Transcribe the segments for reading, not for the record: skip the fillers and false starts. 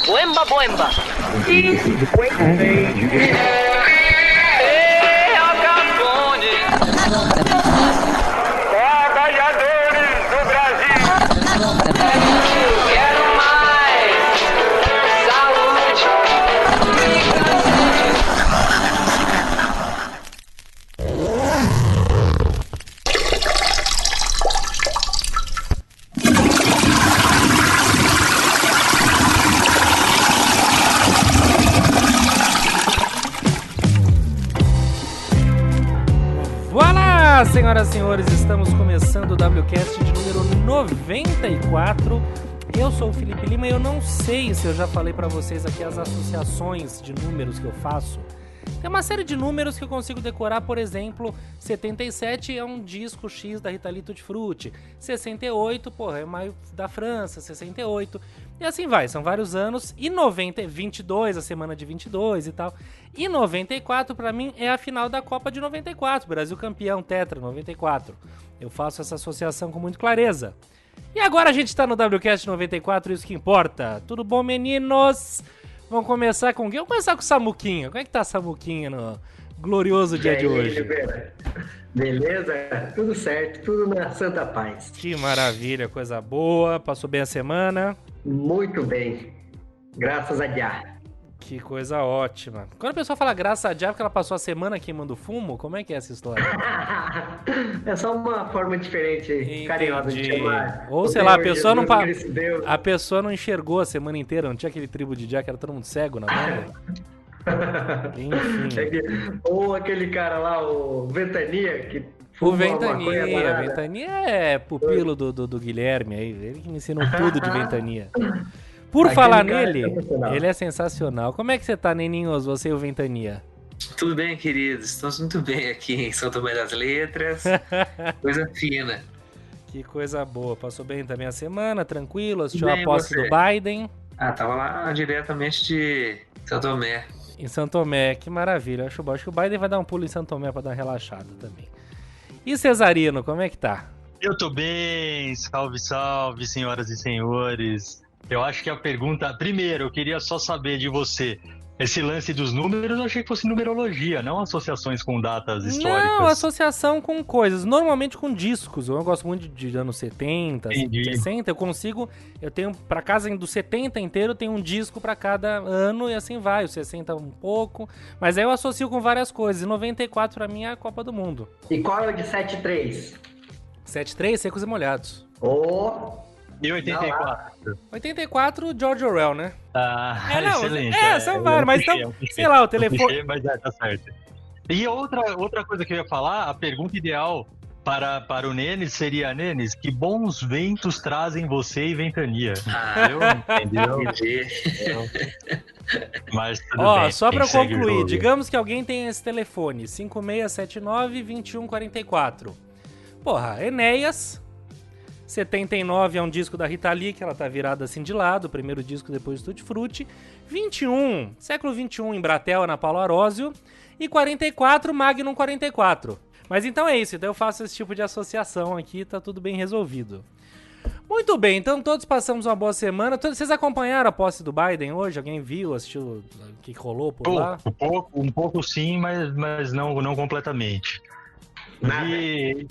Boemba, boemba. Trabalhadores do Brasil. Quero mais saúde. Olá, senhoras e senhores, estamos começando o WCast de número 94. Eu sou o Felipe Lima e eu não sei se eu já falei pra vocês aqui as associações de números que eu faço. Tem uma série de números que eu consigo decorar, por exemplo, 77 é um disco X da Rita Lee Tutti Frutti, 68, porra, é maio da França, 68, e assim vai, são vários anos, e 22, a semana de 22 e tal, e 94 pra mim é a final da Copa de 94, Brasil campeão, tetra, 94, eu faço essa associação com muita clareza. E agora a gente tá no WCast 94, isso que importa. Tudo bom, meninos? Vamos começar com quem? Vamos começar com o Samuquinha. Como é que tá a Samuquinha no glorioso dia de hoje? Beleza? Tudo certo, tudo na santa paz. Que maravilha, coisa boa. Passou bem a semana? Muito bem, graças a Deus. Que coisa ótima. Quando a pessoa fala graças a Deus porque ela passou a semana queimando fumo, como é que é essa história? É só uma forma diferente, carinhosa de chamar. Ou sei lá, a pessoa a pessoa não enxergou a semana inteira, não tinha aquele tribo de Jack, era todo mundo cego na banda. Enfim. Ou aquele cara lá, o Ventania, que o Ventania é pupilo do Guilherme aí, ele que me ensinou tudo de Ventania. Por falar nele, ele é sensacional. Como é que você tá, Neninhos, você e o Ventania? Tudo bem, queridos? Estamos muito bem aqui em São Tomé das Letras. Coisa fina. Que coisa boa. Passou bem também a semana, tranquilo? Assistiu a posse do Biden? Tava lá diretamente de São Tomé. Em São Tomé, que maravilha. Acho que o Biden vai dar um pulo em São Tomé pra dar uma relaxada também. E Cesarino, como é que tá? Eu tô bem, salve, salve, senhoras e senhores. Eu acho que a pergunta... Primeiro, eu queria só saber de você. Esse lance dos números, eu achei que fosse numerologia, não associações com datas históricas. Não, associação com coisas. Normalmente com discos. Eu gosto muito de anos 70, Entendi. 60. Eu tenho, pra casa do 70 inteiro, eu tenho um disco pra cada ano e assim vai. O 60 um pouco. Mas aí eu associo com várias coisas. E 94 pra mim é a Copa do Mundo. E qual é o de 73? 73, Secos e Molhados. E 84? 84, George Orwell, né? Excelente. São vários, mas então, sei lá, o telefone... Mas tá certo. E outra coisa que eu ia falar, a pergunta ideal para o Nenes seria, Nenes, que bons ventos trazem você e Ventania? Entendeu? Mas tudo bem. Só pra concluir, digamos que alguém tem esse telefone, 5679-2144. Porra, Enéas... 79 é um disco da Rita Lee, que ela tá virada assim de lado, o primeiro disco depois do Tutti Frutti. 21, século 21, Embratel, Ana Paula Arósio. E 44, Magnum 44. Mas então é isso, então eu faço esse tipo de associação aqui, tá tudo bem resolvido. Muito bem, então todos passamos uma boa semana. Vocês acompanharam a posse do Biden hoje? Alguém viu, assistiu o que rolou por lá? Um pouco sim, mas não completamente.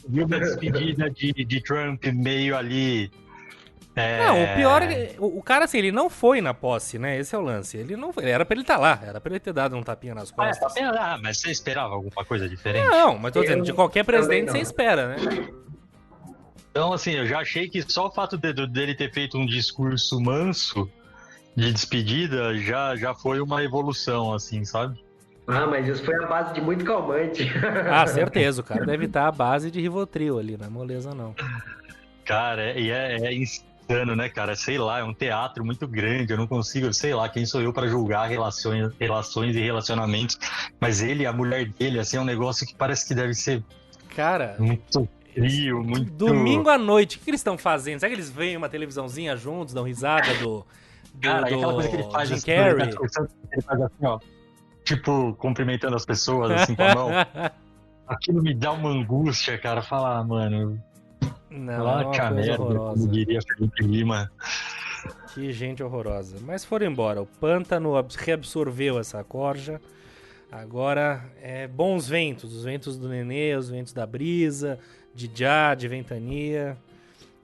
Vi uma despedida de Trump meio ali... Não, o pior é que o cara, assim, ele não foi na posse, né? Esse é o lance. Ele não foi, era pra ele estar lá, era pra ele ter dado um tapinha nas costas. Mas você esperava alguma coisa diferente? Não, mas tô dizendo, de qualquer presidente você espera, né? Então, assim, eu já achei que só o fato dele ter feito um discurso manso de despedida já foi uma evolução, assim, sabe? Mas isso foi a base de muito calmante. Certeza, o cara deve estar à base de Rivotril ali, não é moleza não. Cara, é insano, né, cara? Sei lá, é um teatro muito grande, eu não consigo, sei lá, quem sou eu pra julgar relações e relacionamentos, mas ele, a mulher dele, assim, é um negócio que parece que deve ser, cara, muito frio, muito... Domingo à noite, o que eles estão fazendo? Será que eles veem uma televisãozinha juntos, dão risada do cara, aquela coisa que ele faz Jim assim, Carrey? Ele faz assim, ó, tipo, cumprimentando as pessoas, assim, com a mão. Aquilo me dá uma angústia, cara, falar, mano... Não, é uma coisa merda, horrorosa. como diria Felipe Lima. Que gente horrorosa. Mas foram embora. O pântano reabsorveu essa corja. Agora é bons ventos. Os ventos do Nenê, os ventos da brisa, de já, de ventania.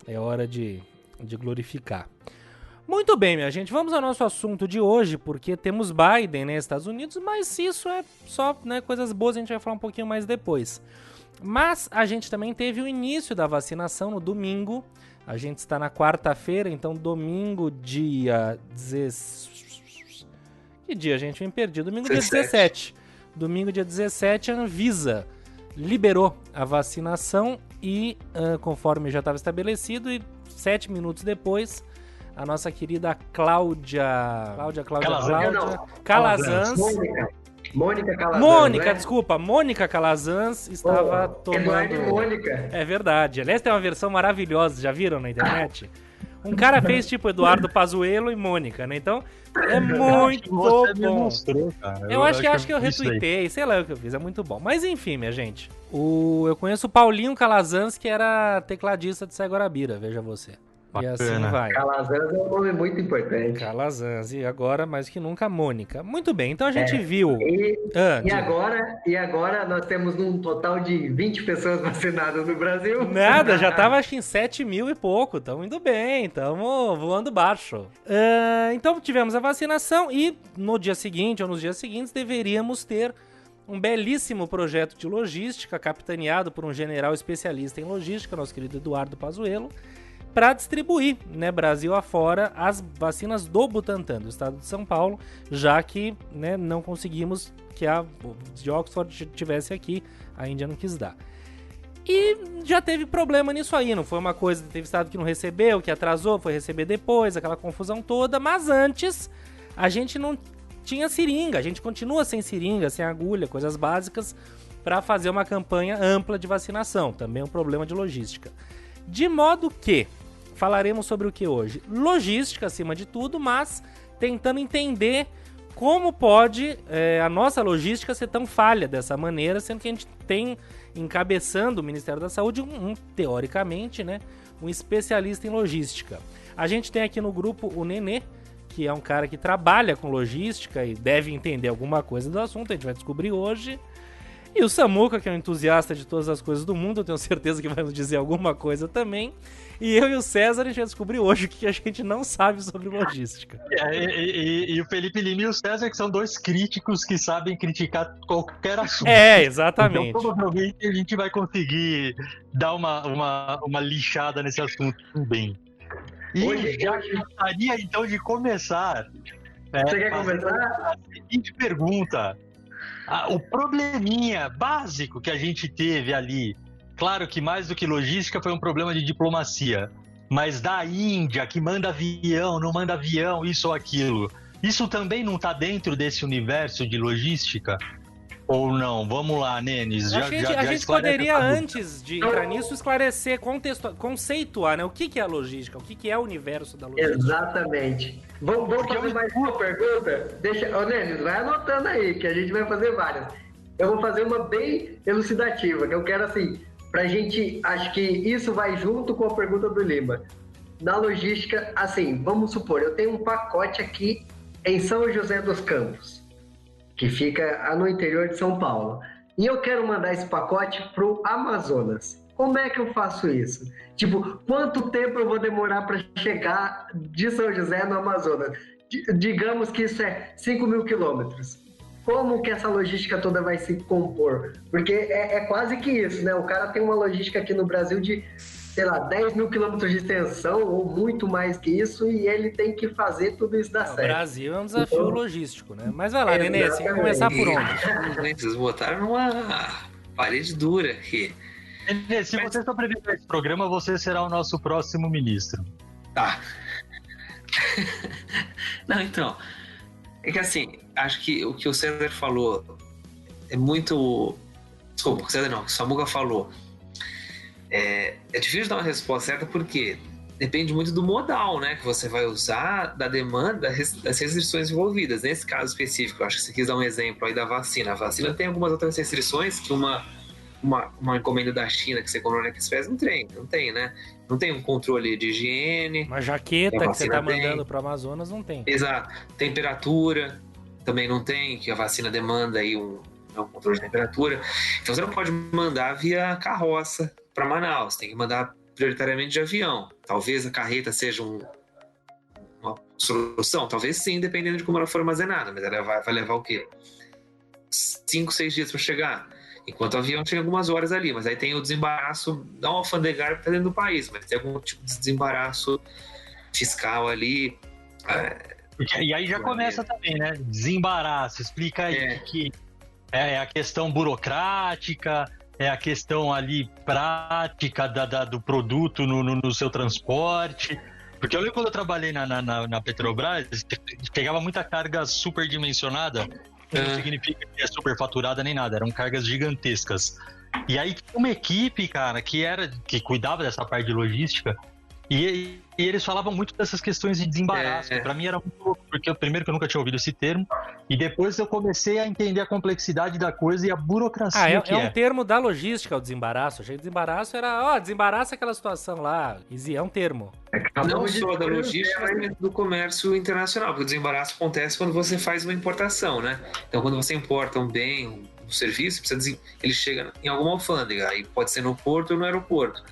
É hora de glorificar. Muito bem, minha gente. Vamos ao nosso assunto de hoje, porque temos Biden, né, Estados Unidos, mas isso é só, né, coisas boas, a gente vai falar um pouquinho mais depois. Mas a gente também teve o início da vacinação no domingo. A gente está na quarta-feira, então domingo, dia 17. Que dia, gente? Eu me perdi. Domingo, 17. Dia 17. Domingo, dia 17, a Anvisa liberou a vacinação e, conforme já estava estabelecido, e 7 minutos depois, a nossa querida Cláudia Calazans. Mônica Calazans. Mônica, desculpa, Mônica Calazans estava tomando... Eduardo e Mônica. É verdade. Aliás, tem uma versão maravilhosa, já viram na internet? Um cara fez tipo Eduardo Pazuello e Mônica, né? Então, é muito bom. Mostrou, cara. Eu acho que eu retuitei, sei lá o que eu fiz, é muito bom. Mas enfim, minha gente, eu conheço o Paulinho Calazans, que era tecladista de Sai Guarabira, veja você. Bacana. E assim vai. Calazans é um nome muito importante. Calazans, e agora, mais que nunca, Mônica. Muito bem, então a gente viu... E agora nós temos um total de 20 pessoas vacinadas no Brasil. Nada, já tava acho que em 7 mil e pouco, estamos indo bem, estamos voando baixo. Então tivemos a vacinação e no dia seguinte, ou nos dias seguintes, deveríamos ter um belíssimo projeto de logística, capitaneado por um general especialista em logística, nosso querido Eduardo Pazuello, para distribuir, né, Brasil afora, as vacinas do Butantan, do estado de São Paulo, já que, né, não conseguimos que a de Oxford tivesse aqui, a Índia não quis dar. E já teve problema nisso aí, não foi uma coisa, teve estado que não recebeu, que atrasou, foi receber depois, aquela confusão toda, mas antes a gente não tinha seringa, a gente continua sem seringa, sem agulha, coisas básicas, para fazer uma campanha ampla de vacinação, também um problema de logística. De modo que, falaremos sobre o que hoje? Logística acima de tudo, mas tentando entender como pode a nossa logística ser tão falha dessa maneira, sendo que a gente tem encabeçando o Ministério da Saúde teoricamente, né, um especialista em logística. A gente tem aqui no grupo o Nenê, que é um cara que trabalha com logística e deve entender alguma coisa do assunto, a gente vai descobrir hoje. E o Samuca, que é um entusiasta de todas as coisas do mundo, eu tenho certeza que vai nos dizer alguma coisa também. E eu e o César, a gente vai descobrir hoje o que a gente não sabe sobre logística. E o Felipe Lima e o César, que são dois críticos que sabem criticar qualquer assunto. Exatamente. Então, provavelmente, a gente vai conseguir dar uma lixada nesse assunto também. E já gostaria, então, de começar... Você quer começar? A seguinte pergunta... O probleminha básico que a gente teve ali, claro que mais do que logística foi um problema de diplomacia, mas da Índia, que manda avião, não manda avião, isso ou aquilo, isso também não está dentro desse universo de logística? Ou não? Vamos lá, Nenes. A gente poderia, antes de entrar nisso, esclarecer, conceituar, né? O que é a logística, o que é o universo da logística. Exatamente. Vamos fazer mais uma pergunta? Ô, Nenes, vai anotando aí, que a gente vai fazer várias. Eu vou fazer uma bem elucidativa, que eu quero, assim, pra gente... Acho que isso vai junto com a pergunta do Lima. Na logística, assim, vamos supor, eu tenho um pacote aqui em São José dos Campos, que fica no interior de São Paulo. E eu quero mandar esse pacote pro Amazonas. Como é que eu faço isso? Tipo, quanto tempo eu vou demorar para chegar de São José no Amazonas? Digamos que isso é 5 mil quilômetros. Como que essa logística toda vai se compor? Porque é quase que isso, né? O cara tem uma logística aqui no Brasil de, sei lá, 10 mil quilômetros de extensão, ou muito mais que isso, e ele tem que fazer tudo isso dar certo. O Brasil é um desafio logístico, né? Mas vai lá, Nenê, você quer começar por onde? Vocês botaram numa parede dura aqui. Nenê, se você sobreviver a esse programa, você será o nosso próximo ministro. Tá. Não, então, é que assim, acho que o que o César falou é muito... Desculpa, o César não, o que o Samuca falou. É difícil dar uma resposta certa porque depende muito do modal, né, que você vai usar, da demanda, das restrições envolvidas. Nesse caso específico, eu acho que você quis dar um exemplo aí da vacina. A vacina tem algumas outras restrições que uma encomenda da China que você comprou na AliExpress não tem, né? Não tem um controle de higiene. Uma jaqueta A que você tá vacina tem. mandando pro Amazonas não tem. Exato. Temperatura também não tem, que a vacina demanda aí um controle de temperatura. Então você não pode mandar via carroça para Manaus, tem que mandar prioritariamente de avião. Talvez a carreta seja uma solução, talvez sim, dependendo de como ela for armazenada, mas ela vai levar o quê? 5, 6 dias para chegar. Enquanto o avião chega algumas horas ali, mas aí tem o desembaraço, não alfandegário que está dentro do país, mas tem algum tipo de desembaraço fiscal ali. E aí já começa também, né? Desembaraço. Explica aí que é a questão burocrática, é a questão ali prática do produto no seu transporte. Porque eu lembro quando eu trabalhei na Petrobras, pegava muita carga superdimensionada, que não significa que é superfaturada nem nada, eram cargas gigantescas. E aí tinha uma equipe, cara, que cuidava dessa parte de logística, e eles falavam muito dessas questões de desembaraço. Pra mim era muito louco, porque primeiro que eu nunca tinha ouvido esse termo, e depois eu comecei a entender a complexidade da coisa e a burocracia é um termo da logística, o desembaraço. Achei que desembaraço era, desembaraça aquela situação lá. É um termo. Não só da logística, mas do comércio internacional, porque o desembaraço acontece quando você faz uma importação, né? Então, quando você importa um bem, um serviço, ele chega em alguma alfândega, aí pode ser no porto ou no aeroporto.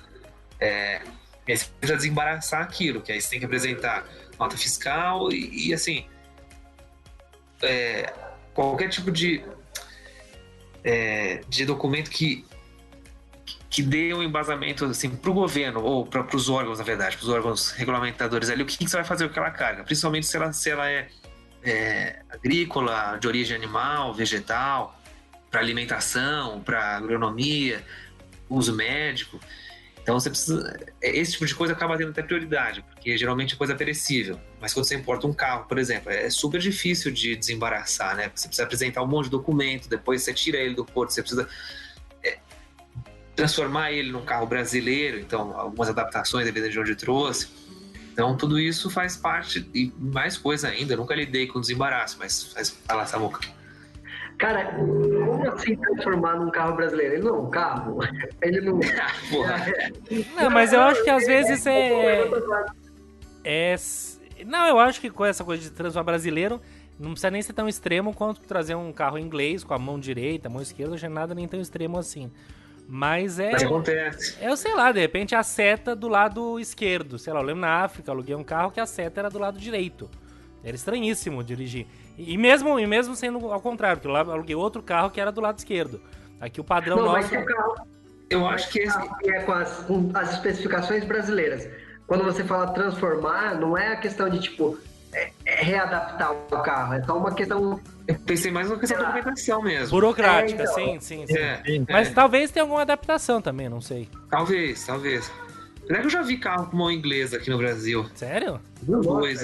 E aí você precisa desembaraçar aquilo, que aí você tem que apresentar nota fiscal e assim, qualquer tipo de documento que dê um embasamento assim, para o governo, ou para os órgãos, na verdade, para os órgãos regulamentadores ali, o que você vai fazer com aquela carga, principalmente se ela é agrícola, de origem animal, vegetal, para alimentação, para agronomia, uso médico. Então você precisa. Esse tipo de coisa acaba tendo até prioridade, porque geralmente é coisa perecível. Mas quando você importa um carro, por exemplo, é super difícil de desembaraçar, né? Você precisa apresentar um monte de documento, depois você tira ele do porto, você precisa transformar ele num carro brasileiro, então algumas adaptações dependendo de onde trouxe. Então tudo isso faz parte, e mais coisa ainda, eu nunca lidei com desembaraço, mas faz falar essa boca. Cara, como assim transformar num carro brasileiro? Ele não é um carro? Ele não... Não, mas eu acho que às vezes Não, eu acho que com essa coisa de transformar brasileiro, não precisa nem ser tão extremo quanto trazer um carro inglês com a mão direita, a mão esquerda, não achei nada nem tão extremo assim. Mas acontece. Eu sei lá, de repente a seta do lado esquerdo. Sei lá, eu lembro na África, eu aluguei um carro que a seta era do lado direito. Era estranhíssimo dirigir. E mesmo sendo ao contrário, porque eu aluguei outro carro que era do lado esquerdo. Aqui o padrão não, nosso... Mas o carro, eu acho que é com as especificações brasileiras. Quando você fala transformar, não é a questão de, tipo, readaptar o carro. É só uma questão... Eu pensei mais numa questão de documentação mesmo. Burocrática, então. sim. Mas talvez tenha alguma adaptação também, não sei. Talvez. Será que eu já vi carro com mão inglesa aqui no Brasil? Sério? Dois,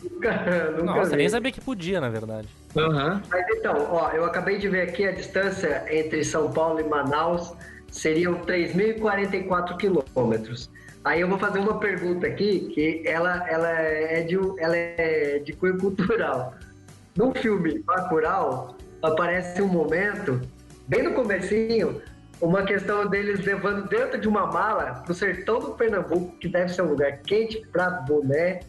Nunca Nossa, vi. nem sabia que podia, na verdade. Uhum. Mas então, eu acabei de ver aqui a distância entre São Paulo e Manaus seriam 3.044 quilômetros. Aí eu vou fazer uma pergunta aqui, que ela é de cunho cultural. No filme Bacurau, aparece um momento, bem no comecinho, uma questão deles levando dentro de uma mala pro sertão do Pernambuco, que deve ser um lugar quente pra boné,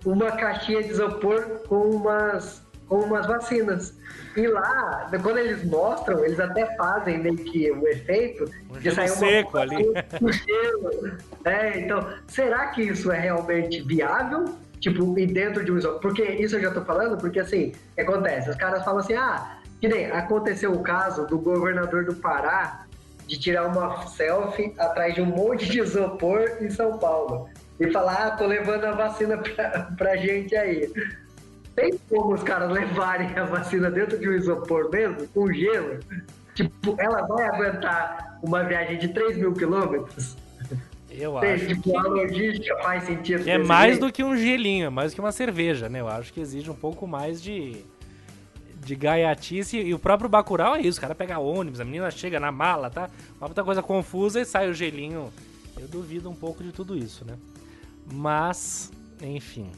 uma caixinha de isopor com umas vacinas. E lá, quando eles mostram, eles até fazem meio que o efeito de gelo sair seco ali. um gelo. Então, será que isso é realmente viável? Tipo, e dentro de um isopor? Porque isso eu já tô falando, porque assim, o que acontece? Os caras falam assim, que nem aconteceu o caso do governador do Pará de tirar uma selfie atrás de um monte de isopor em São Paulo e falar, tô levando a vacina pra gente aí. Tem como os caras levarem a vacina dentro de um isopor mesmo, com gelo? Tipo, ela vai aguentar uma viagem de 3.000 quilômetros? Eu acho que a logística faz sentido. é mais do que um gelinho, é mais do que uma cerveja, né? Eu acho que exige um pouco mais de gaiatice. E o próprio Bacurau é isso, o cara pega ônibus, a menina chega na mala, tá? Uma outra coisa confusa e sai o gelinho. Eu duvido um pouco de tudo isso, né? Mas, enfim.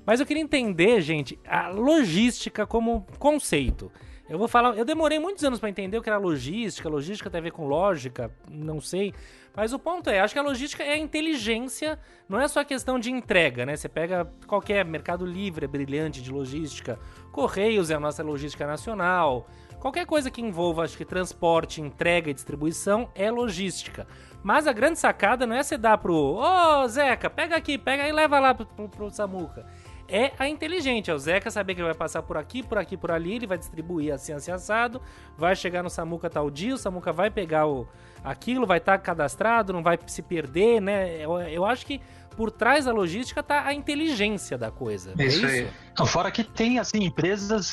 Mas eu queria entender, gente, a logística como conceito. Eu demorei muitos anos para entender o que era logística tem a ver com lógica, não sei. Mas o ponto acho que a logística é a inteligência, não é só a questão de entrega, né? Você pega qualquer Mercado Livre, é brilhante de logística, Correios é a nossa logística nacional, qualquer coisa que envolva, acho que transporte, entrega e distribuição é logística. Mas a grande sacada não é você dar pro, Zeca, pega aqui, pega aí e leva lá pro Samuca. É a inteligente, é o Zeca saber que ele vai passar por aqui, por ali, ele vai distribuir assim assado, vai chegar no Samuca tal dia, o Samuca vai pegar aquilo, vai estar cadastrado, não vai se perder, né? Eu acho que por trás da logística tá a inteligência da coisa. Isso aí. Não, fora que tem, assim, empresas,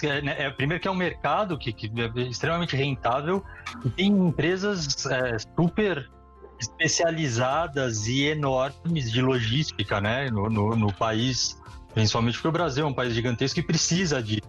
primeiro que é um mercado que é extremamente rentável, e tem empresas super especializadas e enormes de logística, né, no país, principalmente porque o Brasil é um país gigantesco e precisa disso.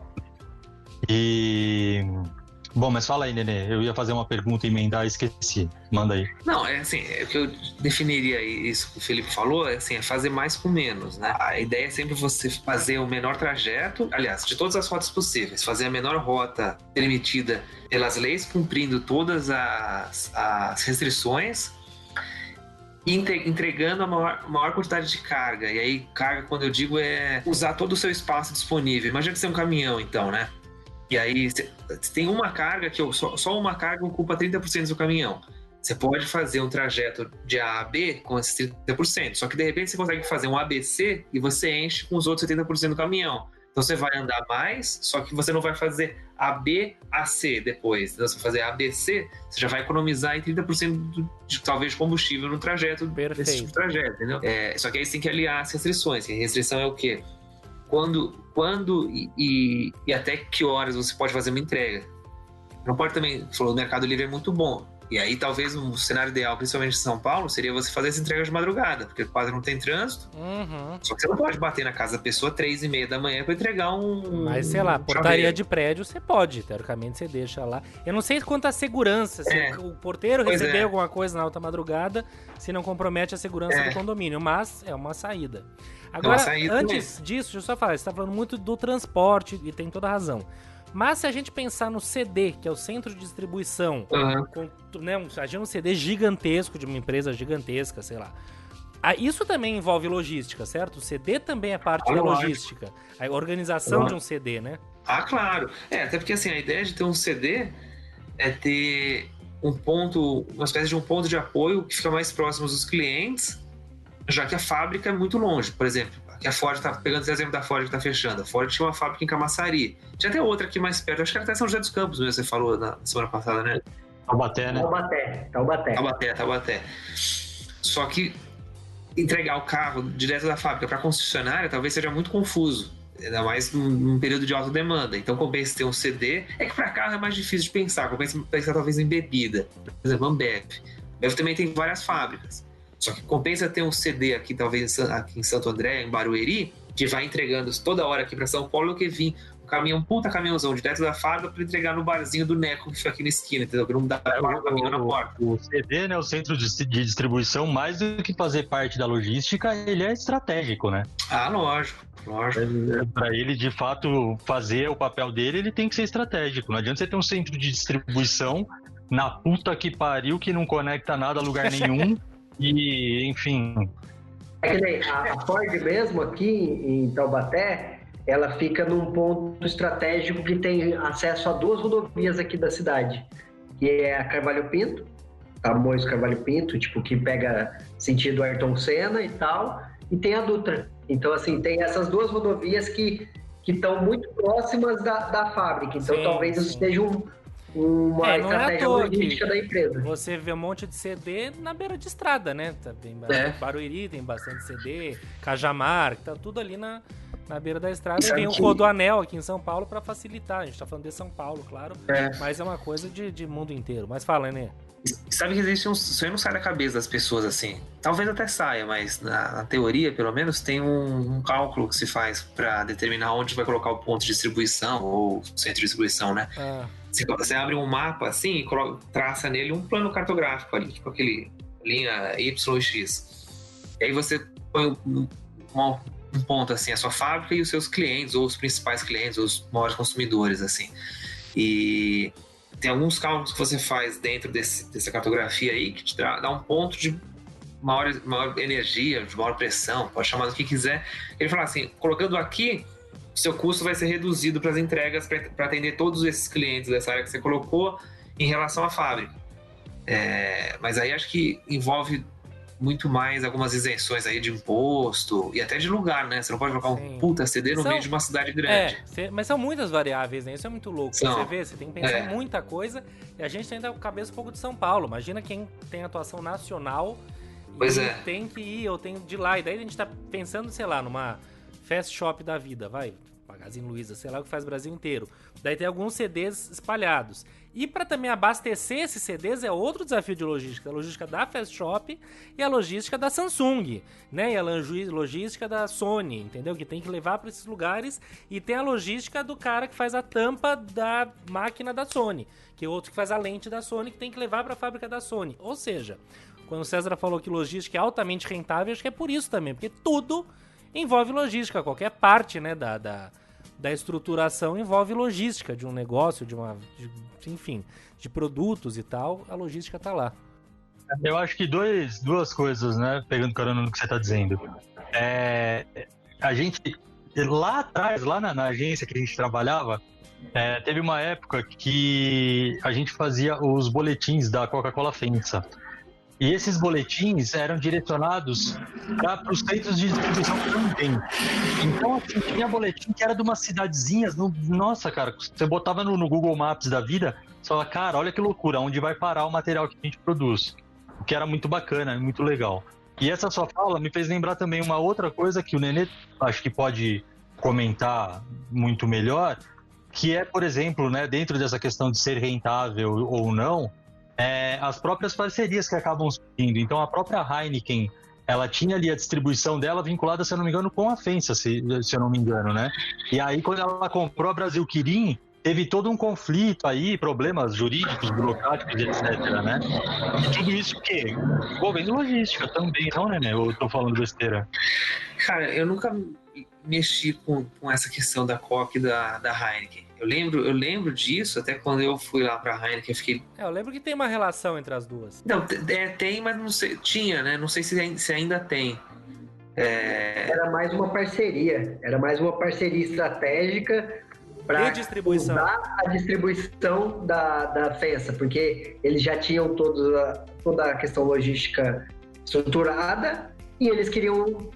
Bom, mas fala aí, Nenê. Eu ia fazer uma pergunta e emendar, esqueci. Manda aí. Não, o que eu definiria isso que o Felipe falou, é fazer mais com menos, né? A ideia é sempre você fazer o menor trajeto, aliás, de todas as rotas possíveis, fazer a menor rota permitida pelas leis, cumprindo todas as restrições, e entregando a maior quantidade de carga. E aí, carga, quando eu digo, é usar todo o seu espaço disponível. Imagina que você é um caminhão, então, né? E aí, você tem uma carga que só uma carga ocupa 30% do seu caminhão. Você pode fazer um trajeto de A a B com esses 30%, só que de repente você consegue fazer um ABC e você enche com os outros 70% do caminhão. Então você vai andar mais, só que você não vai fazer AB a C depois. Então, se você fazer ABC, você já vai economizar em 30% talvez de combustível no trajeto. Perfeito. Desse tipo de trajeto, entendeu? Só que aí você tem que aliar as restrições. E a restrição é o quê? Quando e até que horas você pode fazer uma entrega. Não pode também, falou, o Mercado Livre é muito bom. E aí talvez um cenário ideal, principalmente em São Paulo, seria você fazer essa entrega de madrugada, porque quase não tem trânsito. Uhum. Só que você não pode bater na casa da pessoa 3h30 da manhã para entregar Mas sei lá, portaria de prédio você pode, teoricamente você deixa lá. Eu não sei quanto a segurança, se o porteiro receber alguma coisa na alta madrugada, se não compromete a segurança do condomínio, mas é uma saída. Agora, antes disso, deixa eu só falar, você está falando muito do transporte e tem toda a razão. Mas se a gente pensar no CD, que é o centro de distribuição, imagina um CD gigantesco de uma empresa gigantesca, sei lá. Isso também envolve logística, certo? O CD também é parte da logística. A organização de um CD, né? Ah, claro. Até porque assim, a ideia de ter um CD é ter uma espécie de um ponto de apoio que fica mais próximo dos clientes, já que a fábrica é muito longe. Por exemplo, que a Ford tá pegando esse exemplo da Ford que tá fechando. A Ford tinha uma fábrica em Camaçari. Já tem outra aqui mais perto, acho que até São José dos Campos mesmo, você falou na semana passada, né? Taubaté, né? Taubaté. Só que entregar o carro direto da fábrica para concessionária talvez seja muito confuso, ainda mais num período de alta demanda. Então compensa ter um CD. É que para carro é mais difícil de pensar, compensa pensar talvez em bebida. Por exemplo, Ambev. Ambev também tem várias fábricas. Só que compensa ter um CD aqui, talvez aqui em Santo André, em Barueri, que vai entregando toda hora aqui para São Paulo, que vir um puta caminhãozão direto da fábrica para entregar no barzinho do Neco, que fica aqui na esquina, entendeu? Que não dá para o caminhão na porta. O CD, né, o centro de distribuição, mais do que fazer parte da logística, ele é estratégico, né? Ah, lógico. Para ele, de fato, fazer o papel dele, ele tem que ser estratégico. Não adianta você ter um centro de distribuição na puta que pariu, que não conecta nada a lugar nenhum. E, enfim... É que nem a Ford mesmo aqui em Taubaté, ela fica num ponto estratégico que tem acesso a 2 rodovias aqui da cidade, que é a Carvalho Pinto, Tamoios Carvalho Pinto, tipo, que pega sentido Ayrton Senna e tal, e tem a Dutra. Então, assim, tem essas 2 rodovias que estão muito próximas da fábrica. Então, talvez isso seja uma estratégia logística da empresa. Você vê um monte de CD na beira de estrada, né? Tem Barueri tem bastante CD, Cajamar, que tá tudo ali na beira da estrada. E vem o Rodoanel aqui em São Paulo para facilitar. A gente tá falando de São Paulo, claro, mas é uma coisa de mundo inteiro. Mas fala, né? Sabe que existe isso aí não sai da cabeça das pessoas, assim. Talvez até saia, mas na teoria, pelo menos, tem um cálculo que se faz para determinar onde vai colocar o ponto de distribuição ou centro de distribuição, né? Você abre um mapa assim e traça nele um plano cartográfico ali, tipo aquele linha Y e X. E aí você põe um ponto assim, a sua fábrica e os seus clientes, ou os principais clientes, ou os maiores consumidores, assim. E tem alguns cálculos que você faz dentro dessa cartografia aí que te dá um ponto de maior energia, de maior pressão, pode chamar do que quiser. Ele fala assim, colocando aqui, seu custo vai ser reduzido para as entregas para atender todos esses clientes dessa área que você colocou em relação à fábrica. Mas aí acho que envolve muito mais algumas isenções aí de imposto e até de lugar, né? Você não pode colocar um puta CD no meio de uma cidade grande. Mas são muitas variáveis, né? Isso é muito louco. São. Você vê, você tem que pensar em muita coisa e a gente ainda com a cabeça um pouco de São Paulo. Imagina quem tem atuação nacional e tem que ir, ou tem de lá. E daí a gente tá pensando, sei lá, numa fast shop da vida, vai, Magazine Luiza, sei lá, o que faz o Brasil inteiro. Daí tem alguns CDs espalhados. E para também abastecer esses CDs é outro desafio de logística. A logística da Fast Shop e a logística da Samsung, né? E a logística da Sony, entendeu? Que tem que levar para esses lugares. E tem a logística do cara que faz a tampa da máquina da Sony, que é outro que faz a lente da Sony, que tem que levar para a fábrica da Sony. Ou seja, quando o César falou que logística é altamente rentável, acho que é por isso também, porque tudo envolve logística. Qualquer parte, né, da estruturação envolve logística de um negócio, enfim, de produtos e tal, a logística tá lá. Eu acho que duas coisas, né, pegando carona no que você tá dizendo. A gente, lá atrás, lá na agência que a gente trabalhava, teve uma época que a gente fazia os boletins da Coca-Cola FEMSA. E esses boletins eram direcionados para os centros de distribuição também. Então, assim, tinha boletim que era de umas cidadezinhas. Nossa, cara, você botava no Google Maps da vida, você fala, cara, olha que loucura, onde vai parar o material que a gente produz. O que era muito bacana, muito legal. E essa sua fala me fez lembrar também uma outra coisa que o Nenê acho que pode comentar muito melhor, que é, por exemplo, né, dentro dessa questão de ser rentável ou não, as próprias parcerias que acabam surgindo. Então, a própria Heineken, ela tinha ali a distribuição dela vinculada, se eu não me engano, com a FEMSA, se eu não me engano, né? E aí, quando ela comprou a Brasil Quirin, teve todo um conflito aí, problemas jurídicos, burocráticos, etc, né? E tudo isso o quê? Envolvendo logística também, não, né? Eu tô falando besteira. Cara, eu nunca mexi com essa questão da Coca e da Heineken. Eu lembro disso, até quando eu fui lá pra Heineken, eu fiquei... Eu lembro que tem uma relação entre as duas. Não, tem, mas não sei... Tinha, né? Não sei se ainda tem. Era mais uma parceria. Era mais uma parceria estratégica para usar a distribuição da FEMSA, porque eles já tinham toda a questão logística estruturada e eles queriam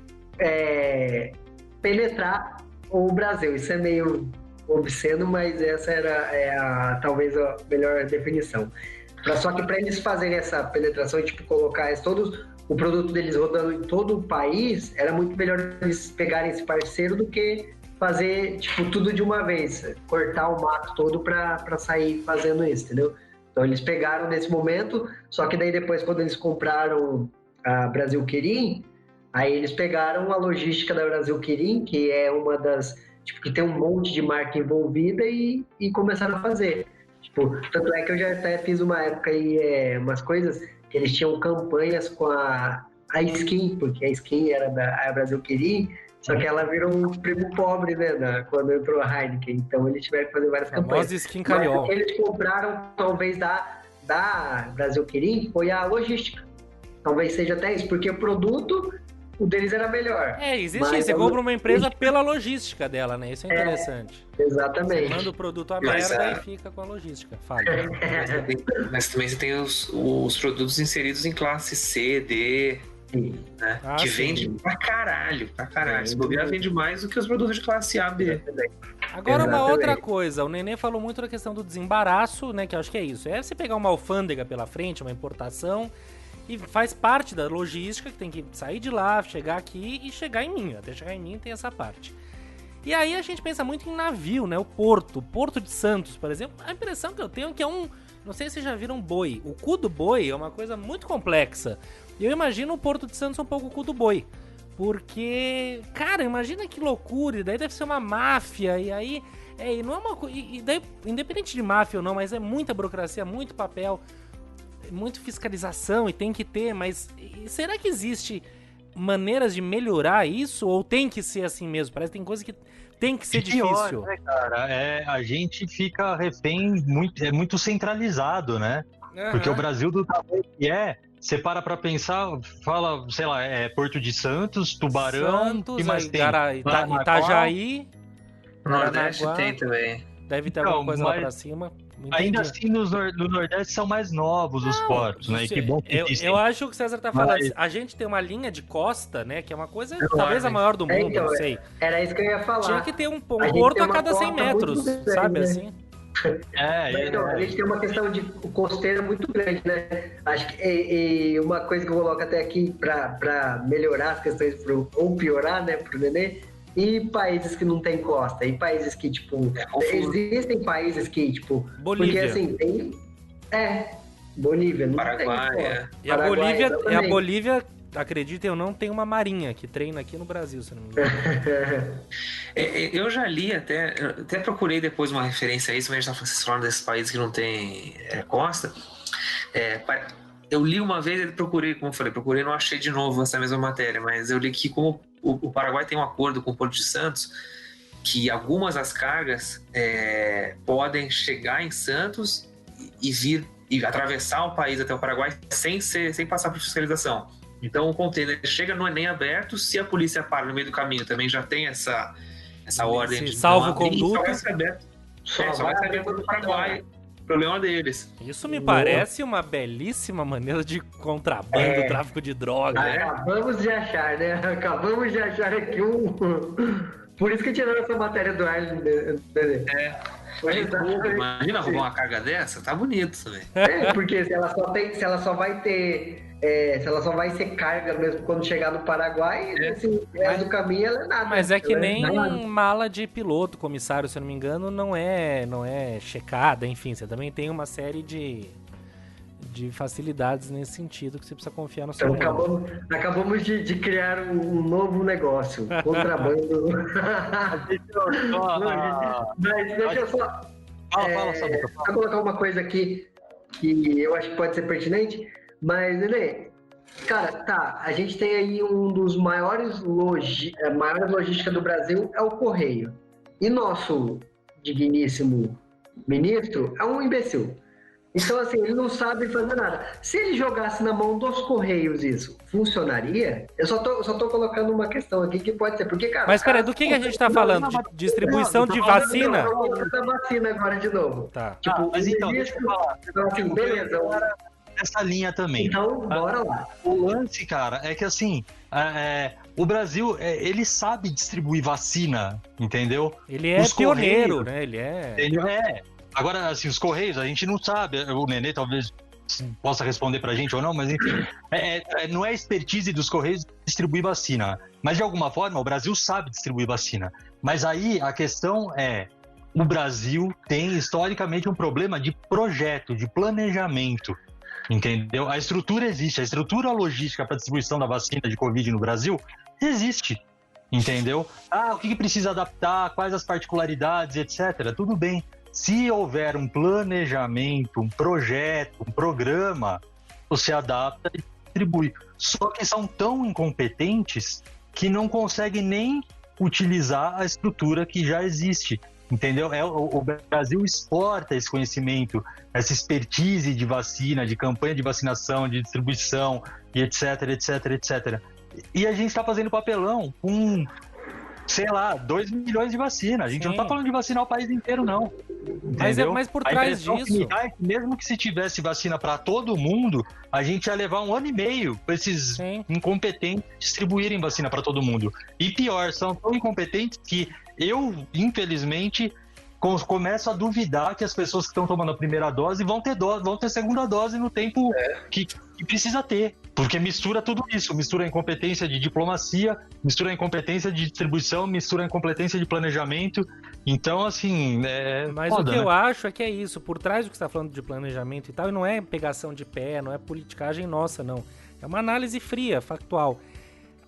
penetrar o Brasil. Isso é meio obsceno, mas essa era talvez a melhor definição. Só que para eles fazerem essa penetração e colocar o produto deles rodando em todo o país, era muito melhor eles pegarem esse parceiro do que fazer tudo de uma vez, cortar o mato todo para sair fazendo isso, entendeu? Então eles pegaram nesse momento, só que daí depois, quando eles compraram a Brasil Quirin, aí eles pegaram a logística da Brasil Quirin, que é uma das que tem um monte de marca envolvida e começaram a fazer. Tanto é que eu já até fiz uma época aí, umas coisas que eles tinham campanhas com a Skin, porque a Skin era da Brasil Quirin, só que ela virou um primo pobre, né, quando entrou a Heineken. Então eles tiveram que fazer várias campanhas. Skin Cariol. Mas eles compraram, talvez, da Brasil Quirin, foi a logística. Talvez seja até isso, porque o produto... O deles era melhor. Existe isso. Você compra uma empresa pela logística dela, né? Isso é interessante. Exatamente. Você manda o produto à merda e fica com a logística. Fala. Mas também você tem os produtos inseridos em classe C, D, né? Que vende pra caralho. Se bobear, vende mais do que os produtos de classe A, B. Agora, uma outra coisa. O Nenê falou muito da questão do desembaraço, né? Que eu acho que é isso. É você pegar uma alfândega pela frente, uma importação... E faz parte da logística, que tem que sair de lá, chegar aqui e chegar em mim. Até chegar em mim tem essa parte. E aí a gente pensa muito em navio, né? O Porto de Santos, por exemplo. A impressão que eu tenho é que é um... Não sei se vocês já viram boi. O cu do boi é uma coisa muito complexa. E eu imagino o Porto de Santos um pouco o cu do boi. Porque, cara, imagina que loucura. E daí deve ser uma máfia. E aí... E não é uma coisa... E daí, independente de máfia ou não, mas é muita burocracia, muito papel... Muito fiscalização e tem que ter, mas será que existe maneiras de melhorar isso ou tem que ser assim mesmo? Parece que tem coisa que tem que ser Pior, difícil. né, cara? A gente fica refém, é muito centralizado, né? Porque o Brasil do tamanho que você para pra pensar, fala, sei lá, Porto de Santos, Tubarão, Santos, que mais tem? Itajaí, Nordeste Paranaguá. tem também. Deve ter Então, alguma coisa lá mas pra cima. Ainda Entendi. assim, no Nordeste são mais novos os portos, né? E que bom que existem. Eu acho que o César tá falando. Mas- A gente tem uma linha de costa, né? Que é uma coisa, Enorme. talvez a maior do mundo, então, não sei. Era isso que eu ia falar. Tinha que ter um A gente porto tem a uma cada 100 costa metros, muito grande, sabe né? assim? Mas, então, a gente tem uma questão de costeira muito grande, né? Acho que e uma coisa que eu coloco até aqui para melhorar as questões ou piorar, né, pro Nenê, e países que não tem costa, e países que, tipo, existem países que, tipo, Bolívia. porque assim, tem. Bolívia, não tem Paraguai, costa. E a Paraguai, Bolívia, exatamente. acreditem ou não, tem uma marinha que treina aqui no Brasil, se não me engano. Eu já li até procurei depois uma referência a isso, mas a gente tá falando desses países que não tem costa. Eu li uma vez e procurei, como eu falei, não achei de novo essa mesma matéria, mas eu li que como o Paraguai tem um acordo com o Porto de Santos, que algumas das cargas podem chegar em Santos e vir e atravessar o país até o Paraguai sem passar por fiscalização. Então o container chega, não é nem aberto, se a polícia para no meio do caminho, também já tem essa ordem Esse de salvo não abrir, conduto. só vai ser aberto. Só vai ser aberto no Paraguai. Problema deles. Isso me parece uma belíssima maneira de contrabando, tráfico de droga. né? Acabamos de achar, né? Acabamos de achar aqui um. Por isso que tiraram essa matéria do ar, né? Imagina roubar uma carga dessa, tá bonito também. Porque se ela só vai ser carga mesmo quando chegar no Paraguai, assim, o resto do caminho ela é nada. Mas é que Ela nem nada. mala de piloto, comissário, se eu não me engano, não é checada, enfim, você também tem uma série de facilidades nesse sentido que você precisa confiar no seu Então humano. acabamos de criar um novo negócio, contrabando. Mas deixa eu só. Fala, Samuca, fala. Vou colocar uma coisa aqui que eu acho que pode ser pertinente, mas, Nenê, cara, tá, a gente tem aí um dos maiores logística do Brasil, é o Correio. E nosso digníssimo ministro é um imbecil. Então, assim, ele não sabe fazer nada. Se ele jogasse na mão dos Correios isso, funcionaria? Eu só tô colocando uma questão aqui que pode ser, porque, cara... Mas peraí, do que a gente tá falando? De distribuição de vacina? Eu vou falar da vacina agora de novo. Tá. Tipo, mas então, deixa eu falar. Então, assim, beleza. Essa linha também. Então, bora lá. O lance, cara, é que assim, o Brasil, ele sabe distribuir vacina, entendeu? Ele é Os pioneiro, Correios, né? Ele é... Ele é. Agora, assim, os Correios, a gente não sabe. O Nenê talvez possa responder pra gente ou não, mas enfim. Não é expertise dos Correios distribuir vacina. Mas, de alguma forma, o Brasil sabe distribuir vacina. Mas aí, a questão é... O Brasil tem, historicamente, um problema de projeto, de planejamento. Entendeu? A estrutura existe. A estrutura logística para distribuição da vacina de Covid no Brasil existe. Entendeu? O que precisa adaptar, quais as particularidades, etc. Tudo bem. Se houver um planejamento, um projeto, um programa, você adapta e distribui. Só que são tão incompetentes que não conseguem nem utilizar a estrutura que já existe. Entendeu? O Brasil exporta esse conhecimento, essa expertise de vacina, de campanha de vacinação, de distribuição, e etc, etc, etc. E a gente está fazendo papelão com, sei lá, 2 milhões de vacinas. A gente não está falando de vacinar o país inteiro, não. Mas por trás disso... É que mesmo que se tivesse vacina para todo mundo, a gente ia levar 1 ano e meio para esses incompetentes distribuírem vacina para todo mundo. E pior, são tão incompetentes que eu, infelizmente, começo a duvidar que as pessoas que estão tomando a primeira dose vão ter segunda dose no tempo que precisa ter. Porque mistura tudo isso, mistura a incompetência de diplomacia, mistura a incompetência de distribuição, mistura a incompetência de planejamento. Então, assim, Mas foda, o que né? eu acho é que é isso, por trás do que você está falando de planejamento e tal, e não é pegação de pé, não é politicagem nossa, não. É uma análise fria, factual.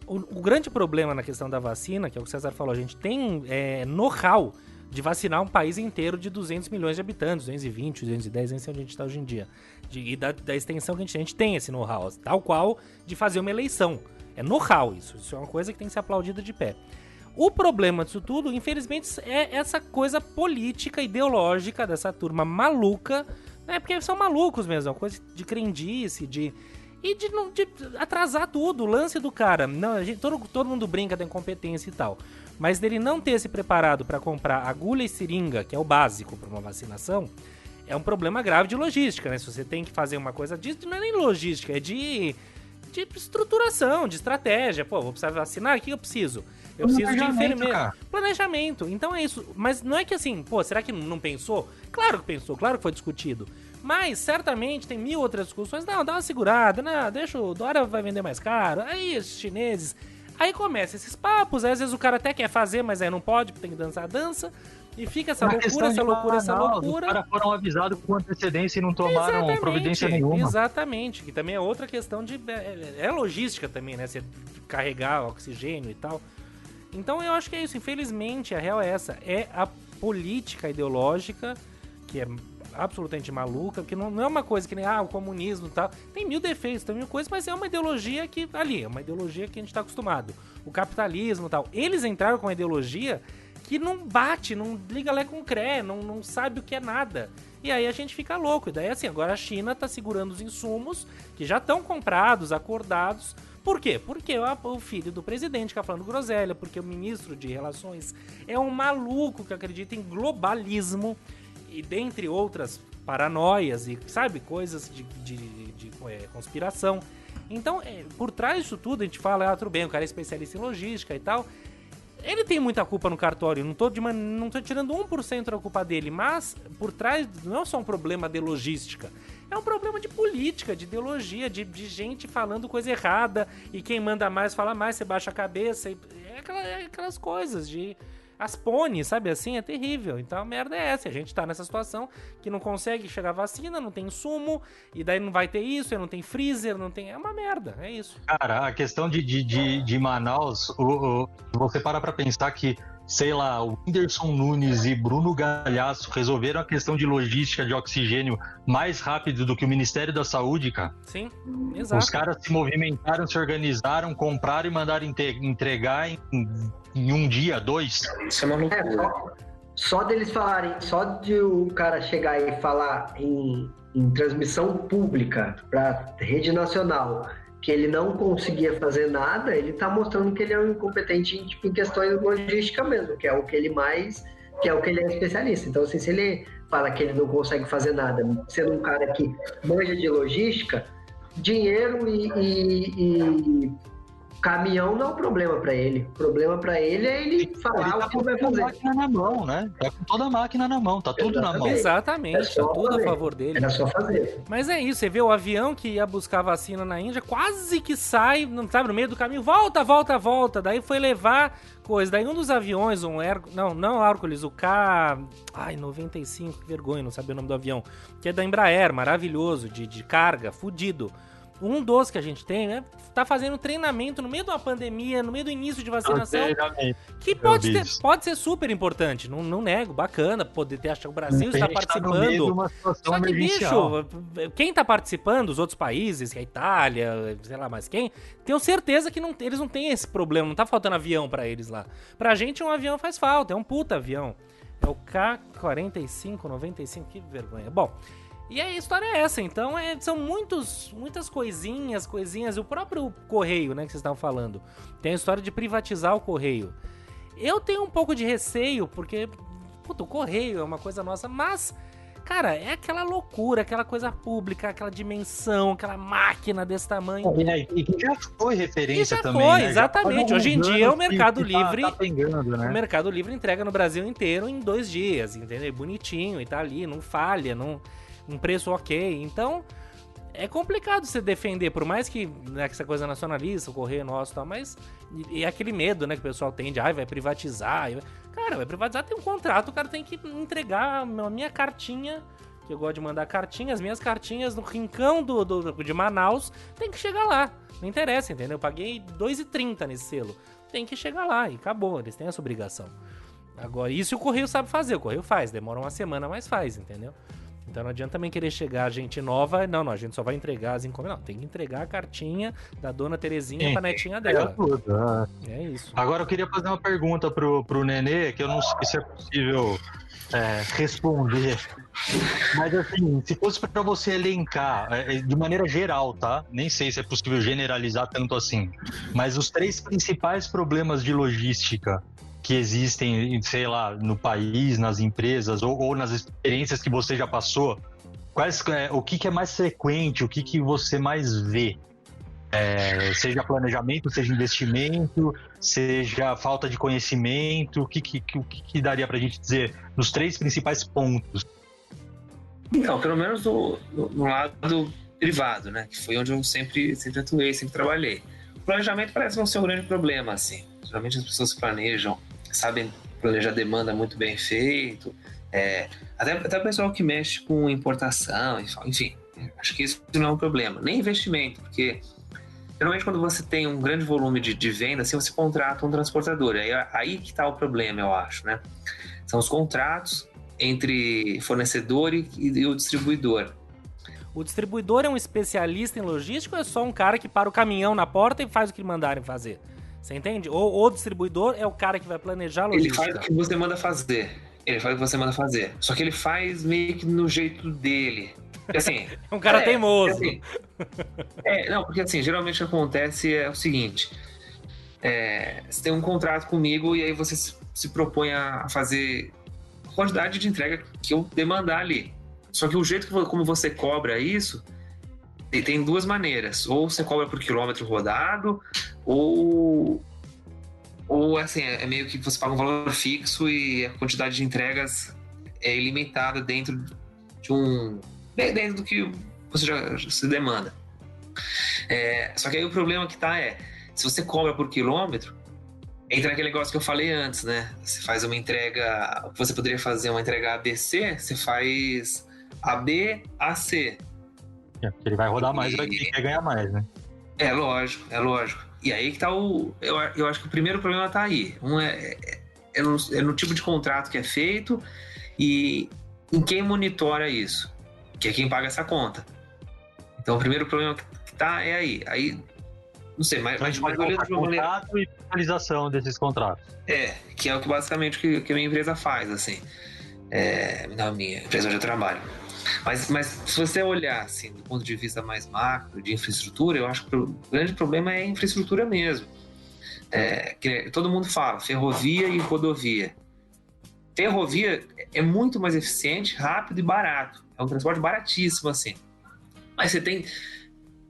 O grande problema na questão da vacina, que é o que o César falou, a gente tem know-how de vacinar um país inteiro de 200 milhões de habitantes, 220, 210, nem sei onde a gente está hoje em dia. E da extensão que a gente tem esse know-how, tal qual de fazer uma eleição. É know-how isso. Isso é uma coisa que tem que ser aplaudida de pé. O problema disso tudo, infelizmente, é essa coisa política, ideológica dessa turma maluca, né? Porque são malucos mesmo, é uma coisa de crendice, de atrasar tudo, o lance do cara. Não, todo mundo brinca da incompetência e tal, mas dele não ter se preparado para comprar agulha e seringa, que é o básico para uma vacinação, é um problema grave de logística, né? Se você tem que fazer uma coisa disso, não é nem logística, é de estruturação, de estratégia. Pô, vou precisar vacinar, o que eu preciso? Eu preciso de enfermeiro. Planejamento. Então é isso. Mas não é que assim, pô, será que não pensou? Claro que pensou, claro que foi discutido. Mas certamente tem 1000 outras discussões. Não, dá uma segurada, não, deixa o Dória vai vender mais caro. Aí os chineses. Aí começa esses papos, aí às vezes o cara até quer fazer, mas aí não pode, tem que dançar a dança. E fica essa loucura, essa loucura, essa loucura. Os caras foram avisados com antecedência e não tomaram providência nenhuma. Exatamente, que também é outra questão de... É logística também, né? Você carregar oxigênio e tal. Então eu acho que é isso. Infelizmente, a real é essa. É a política ideológica, que é absolutamente maluca, porque não é uma coisa que nem o comunismo e tal. Tem 1000 defeitos, tem 1000 coisas, mas é uma ideologia que... Ali, é uma ideologia que a gente tá acostumado. O capitalismo e tal. Eles entraram com uma ideologia que não bate, não liga lé com cré, não sabe o que é nada. E aí a gente fica louco. E daí assim, agora a China tá segurando os insumos que já estão comprados, acordados. Por quê? Porque o filho do presidente fica falando groselha, porque o ministro de Relações é um maluco que acredita em globalismo e dentre outras paranoias e, sabe, coisas de conspiração. Então, por trás disso tudo, a gente fala, tudo bem, o cara é especialista em logística e tal. Ele tem muita culpa no cartório, não tô tirando 1% da culpa dele, mas por trás não é só um problema de logística, é um problema de política, de ideologia, de gente falando coisa errada, e quem manda mais fala mais, você baixa a cabeça, aquelas coisas de Aspone, sabe assim, é terrível. Então a merda é essa, a gente tá nessa situação que não consegue chegar a vacina, não tem insumo, e daí não vai ter isso, aí não tem freezer, não tem... É uma merda, é isso. Cara, a questão de Manaus, você para pra pensar que, sei lá, o Whindersson Nunes e Bruno Galhaço resolveram a questão de logística de oxigênio mais rápido do que o Ministério da Saúde, cara. Sim, exato. Os caras se movimentaram, se organizaram, compraram e mandaram entregar em um dia, 2. Isso é uma loucura. Só deles falarem, só de o cara chegar e falar em transmissão pública para rede nacional que ele não conseguia fazer nada, ele tá mostrando que ele é um incompetente em questões de logística mesmo, que é o que ele é especialista. Então, assim, se ele fala que ele não consegue fazer nada, sendo um cara que manja de logística, dinheiro e caminhão não é um problema para ele. O problema para ele é ele falar o que vai fazer. Tá com toda a máquina na mão, né? Tá com toda a máquina na mão, tá tudo na mão. Exatamente, tá tudo a favor dele. Era só fazer. Mas é isso, você vê o avião que ia buscar vacina na Índia, quase que sai, não sabe, no meio do caminho, volta, daí foi levar coisa, daí um dos aviões, não Hércules, o K95, que vergonha, não sabia o nome do avião, que é da Embraer, maravilhoso, de carga, fudido. Um dos que a gente tem, tá fazendo treinamento no meio de uma pandemia, no meio do início de vacinação, que pode ser super importante, não nego, bacana, poder ter, acho que o Brasil está participando. Só que, bicho, quem tá participando, os outros países, a Itália, sei lá mais quem, tenho certeza que eles não têm esse problema, não tá faltando avião pra eles lá. Pra gente um avião faz falta, é um puta avião. É o K45, 95, que vergonha. Bom... E a história é essa, então são muitas coisinhas, e o próprio Correio, né, que vocês estavam falando, tem a história de privatizar o Correio. Eu tenho um pouco de receio, porque, o Correio é uma coisa nossa, mas, cara, é aquela loucura, aquela coisa pública, aquela dimensão, aquela máquina desse tamanho. E que já foi referência também, né? Exatamente. Hoje em dia o Mercado Livre... Tá pegando, né? O Mercado Livre entrega no Brasil inteiro em 2 dias, entendeu? Bonitinho e tá ali, não falha, um preço ok, então é complicado você defender, por mais que, né, essa coisa nacionalista, o Correio nosso e tal, mas e aquele medo, né, que o pessoal tem de, vai privatizar, cara, vai privatizar, tem um contrato, o cara tem que entregar a minha cartinha, que eu gosto de mandar cartinhas, as minhas cartinhas no rincão de Manaus, tem que chegar lá, não interessa, entendeu? Eu paguei R$2,30 nesse selo, tem que chegar lá e acabou, eles têm essa obrigação. Agora, isso o Correio sabe fazer, o Correio faz, demora uma semana, mas faz, entendeu? Então não adianta também querer chegar gente nova, não, a gente só vai entregar as encomendas. Não, tem que entregar a cartinha da dona Terezinha pra netinha dela. É isso. Agora eu queria fazer uma pergunta pro Nenê, que eu não sei se é possível responder. Mas assim, se fosse para você elencar, de maneira geral, tá? Nem sei se é possível generalizar tanto assim, mas os 3 principais problemas de logística que existem, sei lá, no país, nas empresas ou nas experiências que você já passou, o que é mais frequente, o que você mais vê? Seja planejamento, seja investimento, seja falta de conhecimento, o que daria pra gente dizer nos 3 principais pontos? Então, pelo menos no lado privado, né? Que foi onde eu sempre atuei, sempre trabalhei. O planejamento parece não ser um grande problema, assim. Geralmente as pessoas planejam, sabem planejar demanda muito bem feito. Até o pessoal que mexe com importação, enfim. Acho que isso não é um problema. Nem investimento, porque geralmente quando você tem um grande volume de venda, assim, você contrata um transportador. Aí que está o problema, eu acho, né? São os contratos entre fornecedor e o distribuidor. O distribuidor é um especialista em logística ou é só um cara que para o caminhão na porta e faz o que mandarem fazer? Você entende? Ou o distribuidor é o cara que vai planejar a logística. Ele faz o que você manda fazer. Só que ele faz meio que no jeito dele. Porque, assim, é um cara teimoso. Assim, porque assim, geralmente o que acontece é o seguinte. Você tem um contrato comigo e aí você se propõe a fazer a quantidade de entrega que eu demandar ali. Só que o jeito como você cobra isso tem 2 maneiras. Ou você cobra por quilômetro rodado, ou assim, é meio que você paga um valor fixo e a quantidade de entregas é ilimitada dentro do que você já se demanda. Só que aí o problema que se você cobra por quilômetro, entra naquele negócio que eu falei antes, né? Você faz uma entrega, você poderia fazer uma entrega ABC, você faz AB, AC. Ele vai rodar mais e quer ganhar mais, né? É lógico. E aí que tá eu acho que o primeiro problema tá aí. No tipo de contrato que é feito e em quem monitora isso, que é quem paga essa conta. Então o primeiro problema que tá é aí. Aí, não sei, mas olhando de uma maneira... Contrato e finalização desses contratos. Que é o que basicamente que a minha empresa faz, assim. Na minha empresa onde eu trabalho. Mas se você olhar assim, do ponto de vista mais macro, de infraestrutura, eu acho que o grande problema é a infraestrutura mesmo. Que todo mundo fala, ferrovia e rodovia. Ferrovia é muito mais eficiente, rápido e barato. É um transporte baratíssimo, assim. Mas você tem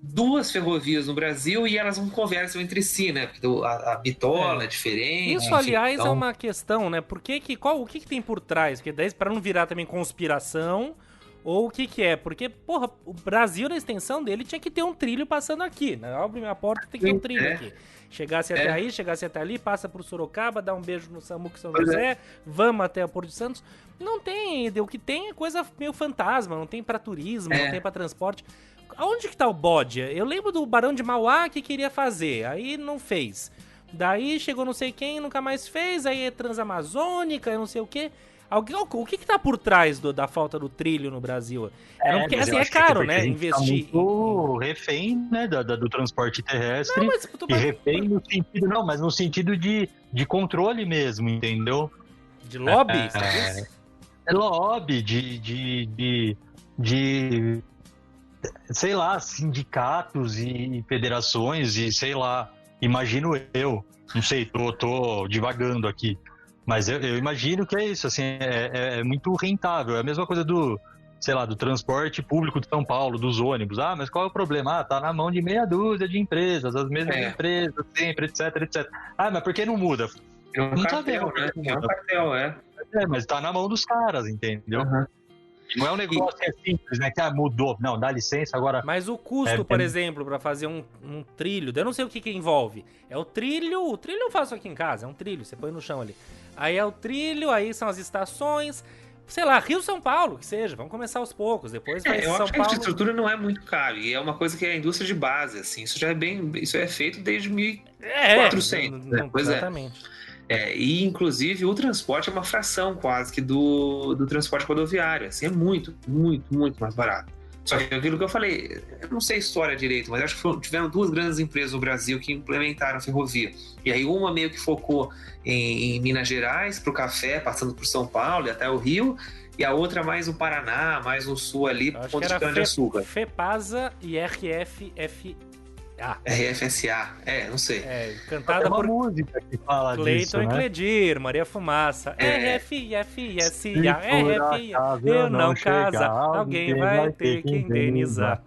2 ferrovias no Brasil e elas não conversam entre si, né? Porque a bitola é diferente. Isso, aliás, é uma questão, né? O que tem por trás? Porque daí, para não virar também conspiração... Ou o que é? Porque, porra, o Brasil, na extensão dele, tinha que ter um trilho passando aqui. Né? Abre minha porta, tem que ter um trilho aqui. Chegasse até aí, chegasse até ali, passa por Sorocaba, dá um beijo no Samuco São José, vamos até a Porto de Santos. Não tem, o que tem é coisa meio fantasma, não tem pra turismo, não tem pra transporte. Aonde que tá o bode? Eu lembro do Barão de Mauá que queria fazer, aí não fez. Daí chegou não sei quem, nunca mais fez, aí é Transamazônica, eu não sei o quê. O que tá por trás da falta do trilho no Brasil? Porque assim, é caro, né? Investir. Tá muito refém, né, do transporte terrestre. Não, mas e refém no sentido, mas no sentido de controle mesmo, entendeu? De lobby? Lobby, de sei lá, sindicatos e federações e sei lá, imagino eu, não sei, tô divagando aqui. Mas eu imagino que é isso, assim, é muito rentável. É a mesma coisa do transporte público de São Paulo, dos ônibus. Mas qual é o problema? Tá na mão de meia dúzia de empresas, as mesmas empresas, sempre, etc. Mas por que não muda? É um cartel, né? É um cartel, mas tá na mão dos caras, entendeu? Uhum. Não é um negócio que é simples, né? Que mudou. Não, dá licença, agora... Mas o custo, por exemplo, para fazer um trilho, eu não sei o que envolve. É o trilho eu faço aqui em casa, é um trilho, você põe no chão ali. Aí é o trilho, aí são as estações, sei lá, Rio-São Paulo, que seja, vamos começar aos poucos, depois vai eu São acho que Paulo... a infraestrutura não é muito caro, e é uma coisa que é a indústria de base, assim, isso é feito desde 1400. Pois exatamente. E inclusive o transporte é uma fração quase que do transporte rodoviário. Assim, é muito, muito, muito mais barato. Só que aquilo que eu falei, eu não sei a história direito, mas acho que tiveram duas grandes empresas no Brasil que implementaram a ferrovia. E aí uma meio que focou em Minas Gerais, para o café, passando por São Paulo e até o Rio, e a outra mais no Paraná, mais no sul ali, por conta de cana-de-açúcar. FEPASA e RFFA. RFSA, não sei. Cantada por música que fala Cleiton disso, e né? Cledir, Maria Fumaça. RFSA, eu não casa, alguém vai ter que indenizar.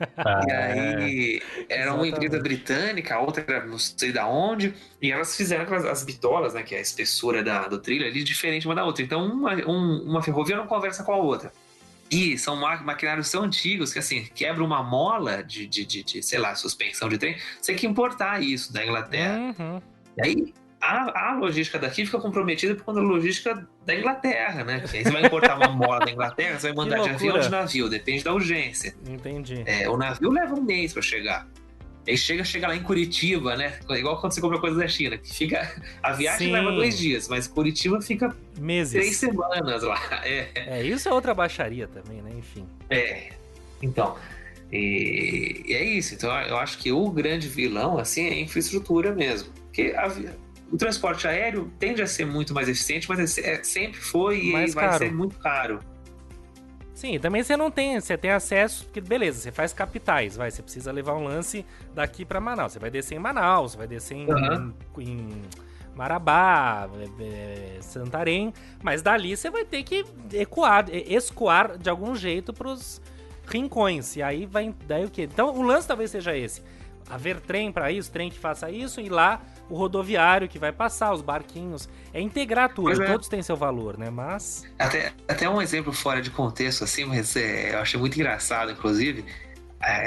E aí, era uma empresa britânica, a outra era não sei da onde, e elas fizeram as bitolas, né, que é a espessura do trilho ali, diferente uma da outra. Então, uma ferrovia não conversa com a outra. E são maquinários tão antigos que, assim, quebra uma mola de sei lá, suspensão de trem, você tem que importar isso da Inglaterra. Uhum. E aí, a logística daqui fica comprometida por conta da logística da Inglaterra, né? Porque aí você vai importar uma mola da Inglaterra, você vai mandar de avião ou de navio, depende da urgência. Entendi. O navio leva um mês para chegar. Aí chega lá em Curitiba, né? Igual quando você compra coisa da China, que fica. A viagem leva 2 dias, mas Curitiba fica meses. 3 semanas lá. Isso é outra baixaria também, né? Enfim. Então. E é isso. Então eu acho que o grande vilão, assim, é a infraestrutura mesmo. Porque o transporte aéreo tende a ser muito mais eficiente, mas sempre foi e mais vai caro. ser muito caro. Sim, também você tem acesso, porque beleza, você faz capitais, você precisa levar um lance daqui pra Manaus, você vai descer em Manaus, você vai descer em Marabá, Santarém, mas dali você vai ter que escoar de algum jeito pros rincões, e aí daí o quê? Então o lance talvez seja esse, haver trem pra isso, trem que faça isso, e lá o rodoviário que vai passar, os barquinhos, integrar tudo, todos têm seu valor, né, mas... Até um exemplo fora de contexto, assim, mas eu achei muito engraçado, inclusive,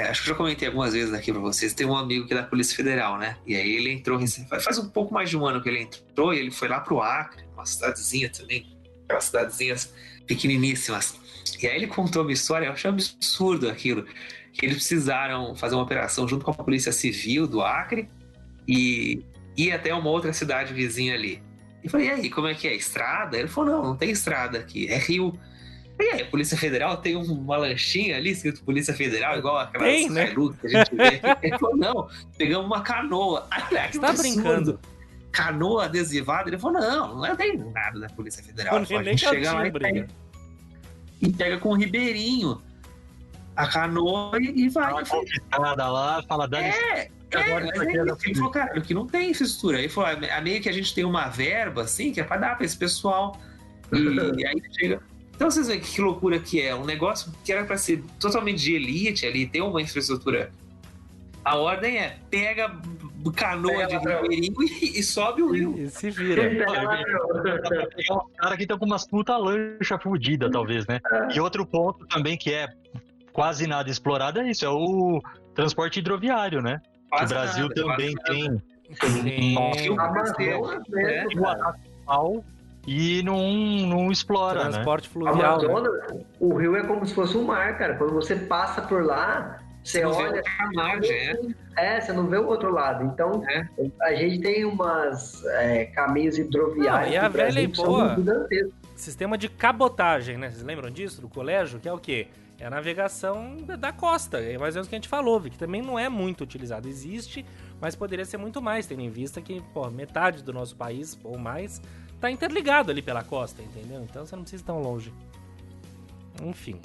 acho que eu já comentei algumas vezes aqui pra vocês, tem um amigo que é da Polícia Federal, né, e aí ele entrou, faz um pouco mais de um ano que ele entrou, e ele foi lá pro Acre, uma cidadezinha também, aquelas cidadezinhas pequeniníssimas, e aí ele contou uma história, eu achei absurdo aquilo, que eles precisaram fazer uma operação junto com a Polícia Civil do Acre, e ir até uma outra cidade vizinha ali. E falei, e aí, como é que é? Estrada? Ele falou, não tem estrada aqui, é rio. E aí, a Polícia Federal tem uma lanchinha ali, escrito Polícia Federal, igual aquelas Hilux que a gente vê aqui. Ele falou, não, pegamos uma canoa. Aí, você tá brincando? Canoa adesivada? Ele falou, não tem nada da Polícia Federal. A gente chega lá e pega com um ribeirinho a canoa e vai. Uma conquistada lá, fala, Ele falou, cara, que não tem infraestrutura. Ele falou, meio que a gente tem uma verba, assim, que é pra dar pra esse pessoal. E aí chega... Então vocês veem que loucura que é. Um negócio que era pra ser totalmente de elite ali, ter uma infraestrutura. A ordem é, pega canoa de ribeirinho e sobe o rio. E se vira. Os caras que estão com umas puta lancha fudida, talvez, né? E outro ponto também que é quase nada explorado é isso, é o transporte hidroviário, né? O Brasil também tem e não explora, transporte né? fluvial. O rio é como se fosse um mar, cara. Quando você passa por lá, você olha... você não vê o outro lado. Então, a gente tem umas caminhos hidroviários. E a velha e boa gigantescos. Sistema de cabotagem, né? Vocês lembram disso, do colégio? Que é o quê? É a navegação da costa, é mais ou menos o que a gente falou, que também não é muito utilizado. Existe, mas poderia ser muito mais, tendo em vista que metade do nosso país, ou mais, tá interligado ali pela costa, entendeu? Então você não precisa ir tão longe. Enfim.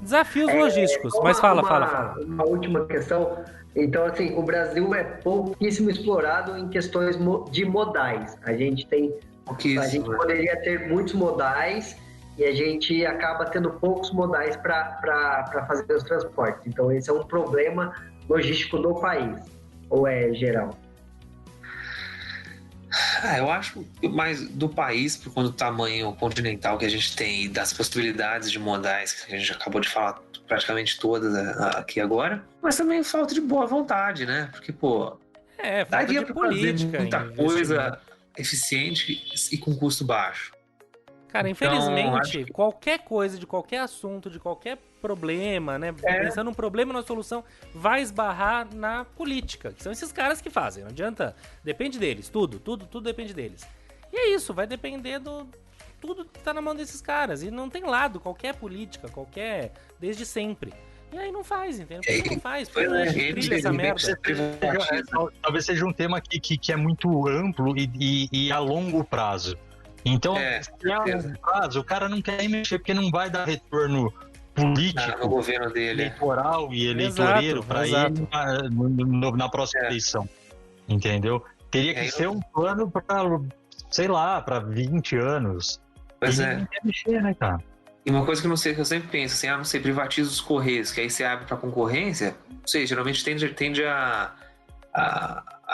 Desafios logísticos, mas fala. Uma última questão. Então, assim, o Brasil é pouquíssimo explorado em questões de modais. A gente poderia ter muitos modais e a gente acaba tendo poucos modais para fazer os transportes. Então, esse é um problema logístico do país, ou é geral? Eu acho mais do país, por conta do tamanho continental que a gente tem e das possibilidades de modais, que a gente acabou de falar praticamente todas aqui agora, mas também falta de boa vontade, né? Porque, falta de política, muita coisa eficiente e com custo baixo. Cara, infelizmente, qualquer coisa, de qualquer assunto, de qualquer problema, né? Pensando num problema e numa solução, vai esbarrar na política, que são esses caras que fazem. Não adianta, depende deles, tudo depende deles. E é isso, vai depender do... Tudo tá na mão desses caras. E não tem lado, qualquer política, desde sempre. E aí não faz, entendeu? Por que não faz? Por que não trilha essa merda? Talvez seja um tema que é muito amplo e a longo prazo. Então, se a longo prazo, o cara não quer mexer porque não vai dar retorno político, no governo dele, eleitoral e eleitoreiro para ele na próxima eleição. Entendeu? Teria que ser um plano para, sei lá, para 20 anos. Pois Ele não quer mexer, né, cara? E uma coisa que eu sempre penso, assim, não sei, privatiza os Correios, que aí você abre para concorrência, não sei, geralmente tende a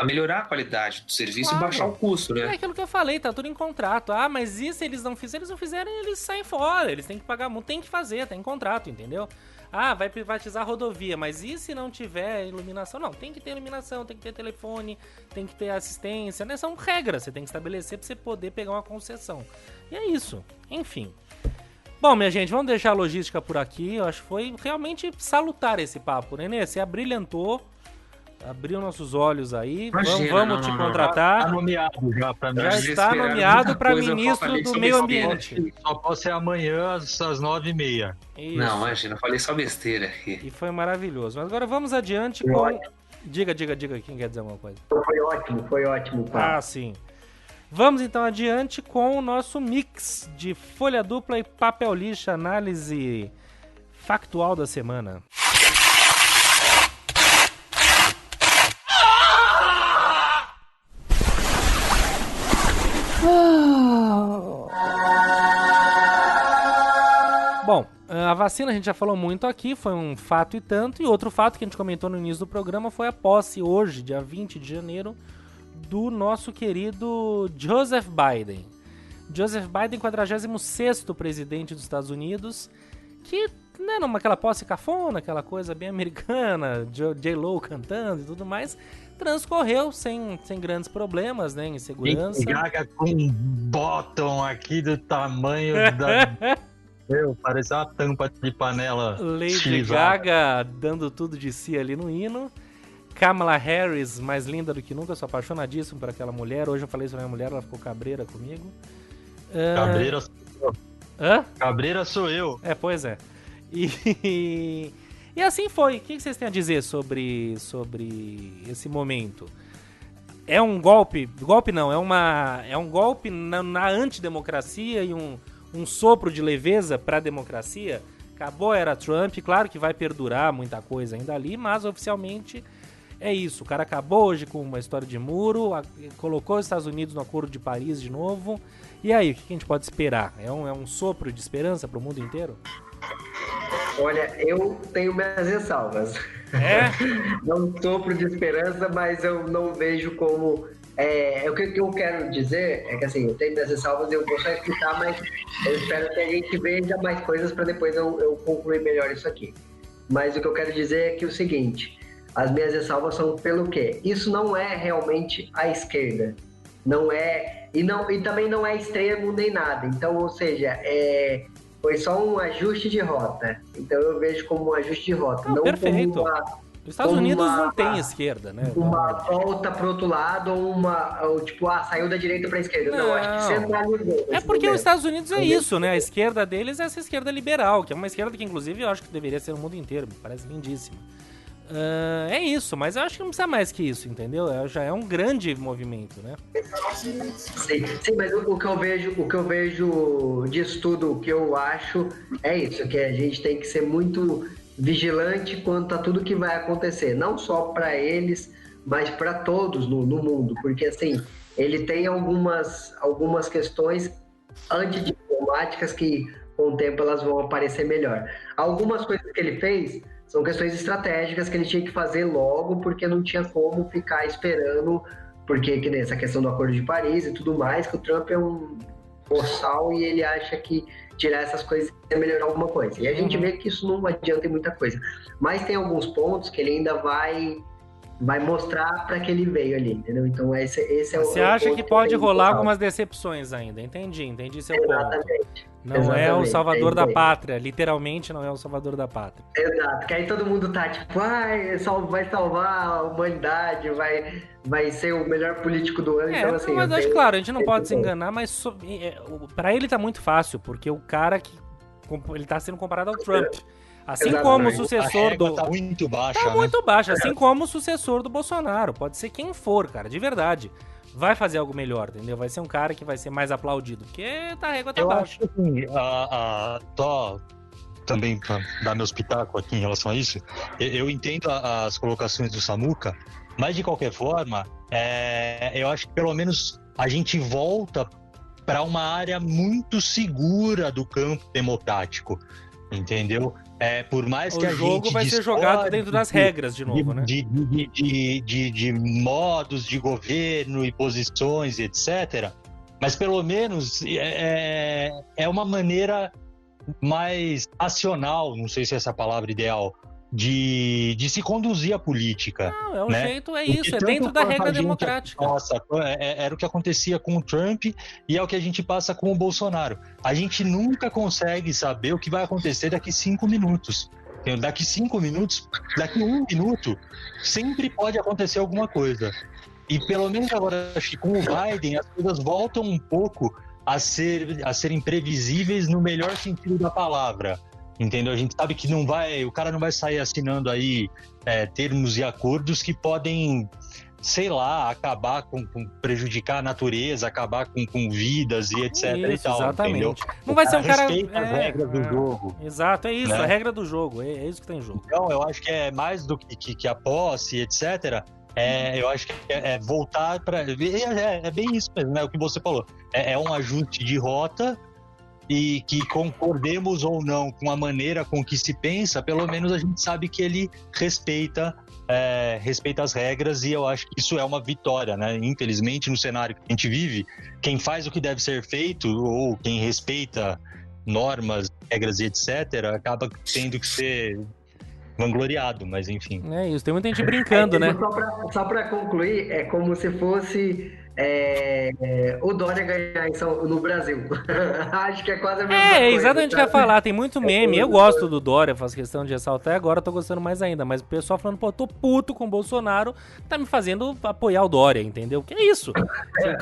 melhorar a qualidade do serviço e baixar o custo, né? É aquilo que eu falei, tá tudo em contrato. Ah, mas e se eles não fizerem, eles saem fora, eles têm que pagar muito, tem que fazer, tá em contrato, entendeu? Ah, vai privatizar a rodovia, mas e se não tiver iluminação? Não, tem que ter iluminação, tem que ter telefone, tem que ter assistência, né? São regras, você tem que estabelecer pra você poder pegar uma concessão. E é isso, enfim. Bom, minha gente, vamos deixar a logística por aqui. Eu acho que foi realmente salutar esse papo, né, Nenê? Você abrilhantou, abriu nossos olhos aí. Vamos te contratar. Tá nomeado já pra mim. Já está nomeado para ministro do meio ambiente. Só pode ser amanhã às 9h30. Isso. Não, imagina, eu falei só besteira aqui. E foi maravilhoso. Mas agora vamos adiante com... Diga, quem quer dizer alguma coisa? Foi ótimo. Ah, sim. Vamos então adiante com o nosso mix de folha dupla e papel lixo, análise factual da semana. Bom, a vacina a gente já falou muito aqui, foi um fato e tanto. E outro fato que a gente comentou no início do programa foi a posse hoje, dia 20 de janeiro, do nosso querido Joseph Biden. Joseph Biden, 46º presidente dos Estados Unidos, que, né, naquela posse cafona, aquela coisa bem americana, J-Lo cantando e tudo mais, transcorreu sem grandes problemas, né, em segurança. Gaga com um bottom aqui do tamanho da... Parece uma tampa de panela. Lady Gaga dando tudo de si ali no hino. Kamala Harris, mais linda do que nunca, sou apaixonadíssimo por aquela mulher. Hoje eu falei isso pra minha mulher, ela ficou cabreira comigo. Cabreira sou eu. Hã? Cabreira sou eu. Pois é. E assim foi. O que vocês têm a dizer sobre esse momento? É um golpe? Golpe não, é um golpe na antidemocracia e um sopro de leveza para a democracia. Acabou a era Trump, claro que vai perdurar muita coisa ainda ali, mas oficialmente é isso. O cara acabou hoje com uma história de muro, colocou os Estados Unidos no Acordo de Paris de novo. E aí, o que a gente pode esperar? É um sopro de esperança para o mundo inteiro? Olha, eu tenho minhas ressalvas. É? É um sopro de esperança, mas eu não vejo como... O que eu quero dizer é que, assim, eu tenho minhas ressalvas e eu vou só explicar, mas eu espero que a gente veja mais coisas para depois eu concluir melhor isso aqui. Mas o que eu quero dizer é que o seguinte, as minhas ressalvas são pelo quê? Isso não é realmente a esquerda. Não é... E também não é extremo nem nada. Então, ou seja, foi só um ajuste de rota. Então eu vejo como um ajuste de rota. Não perfeito. Como os Estados Unidos não tem esquerda, né? Uma volta pro outro lado ou tipo, saiu da direita pra esquerda. Não, acho que centralizou. É porque os Estados Unidos é isso, né? A esquerda deles é essa esquerda liberal, que é uma esquerda que, inclusive, eu acho que deveria ser no mundo inteiro. Me parece lindíssima. É isso, mas eu acho que não precisa mais que isso, entendeu? Já é um grande movimento, né? Sim, mas o que eu vejo disso tudo, o que eu acho é isso, que a gente tem que ser muito vigilante quanto a tudo que vai acontecer, não só para eles, mas para todos no mundo, porque assim, ele tem algumas questões antidiplomáticas que com o tempo elas vão aparecer melhor. Algumas coisas que ele fez são questões estratégicas que ele tinha que fazer logo, porque não tinha como ficar esperando, porque que nessa questão do Acordo de Paris e tudo mais, que o Trump é um boçal e ele acha que tirar essas coisas é melhorar alguma coisa. E a gente vê que isso não adianta em muita coisa. Mas tem alguns pontos que ele ainda vai vai mostrar para que ele veio ali, entendeu? Então esse é o... Você acha o que pode rolar legal. algumas decepções ainda? Entendi seu ponto. Exatamente. Não é o Exatamente, salvador é da isso aí. pátria, literalmente não é o salvador da pátria. Exato, que aí todo mundo tá tipo, vai salvar a humanidade, vai ser o melhor político do ano, então assim... mas eu acho tenho- claro, a gente não pode se tenho- enganar, mas pra ele tá muito fácil, porque o cara que ele tá sendo comparado ao Trump. Assim Exatamente. como o A sucessor régua do... tá muito baixa, Tá né? muito baixo, assim como o sucessor do Bolsonaro. Pode ser quem for, cara, de verdade. Vai fazer algo melhor, entendeu? Vai ser um cara que vai ser mais aplaudido, porque a régua tá Eu baixa. acho que assim, só também para dar meus pitacos aqui em relação a isso, eu entendo as colocações do Samuca, mas de qualquer forma, eu acho que pelo menos a gente volta para uma área muito segura do campo democrático, entendeu? Por mais que O a jogo gente vai ser discorde jogado dentro das regras de novo, né? de modos de governo e posições, etc. Mas pelo menos é uma maneira mais racional, não sei se essa é a palavra ideal, de se conduzir a política. Não, é o né? jeito, é Porque isso, é tanto dentro da quanto a regra gente- democrática. Nossa, era o que acontecia com o Trump e é o que a gente passa com o Bolsonaro. A gente nunca consegue saber o que vai acontecer daqui 5 minutos. Entendeu? Daqui 5 minutos, daqui 1 minuto, sempre pode acontecer alguma coisa. E pelo menos agora, acho que com o Biden, as coisas voltam um pouco a serem previsíveis no melhor sentido da palavra. Entendeu? A gente sabe que o cara não vai sair assinando aí termos e acordos que podem, sei lá, acabar com prejudicar a natureza, acabar com vidas e etc. e Isso, tal, exatamente. entendeu? Não vai ser um cara... respeita as regras do jogo. Exato, é isso, né? a regra do jogo, é isso que tem em jogo. Então, eu acho que é mais do que a posse, etc. Eu acho que é voltar para... É bem isso mesmo, né? O que você falou. É um ajuste de rota e que concordemos ou não com a maneira com que se pensa, pelo menos a gente sabe que ele respeita as regras e eu acho que isso é uma vitória, né? Infelizmente, no cenário que a gente vive, quem faz o que deve ser feito ou quem respeita normas, regras e etc., acaba tendo que ser vangloriado, mas enfim. É isso, tem muita gente brincando, né? Só pra concluir, é como se fosse o Dória ganhar no Brasil. Acho que é quase a mesma coisa. Exatamente o que eu ia sabe? falar, tem muito meme. Eu gosto do Dória, faço questão de ressaltar, agora eu tô gostando mais ainda. Mas o pessoal falando, pô, eu tô puto com o Bolsonaro, tá me fazendo apoiar o Dória, entendeu? Que é isso? Se o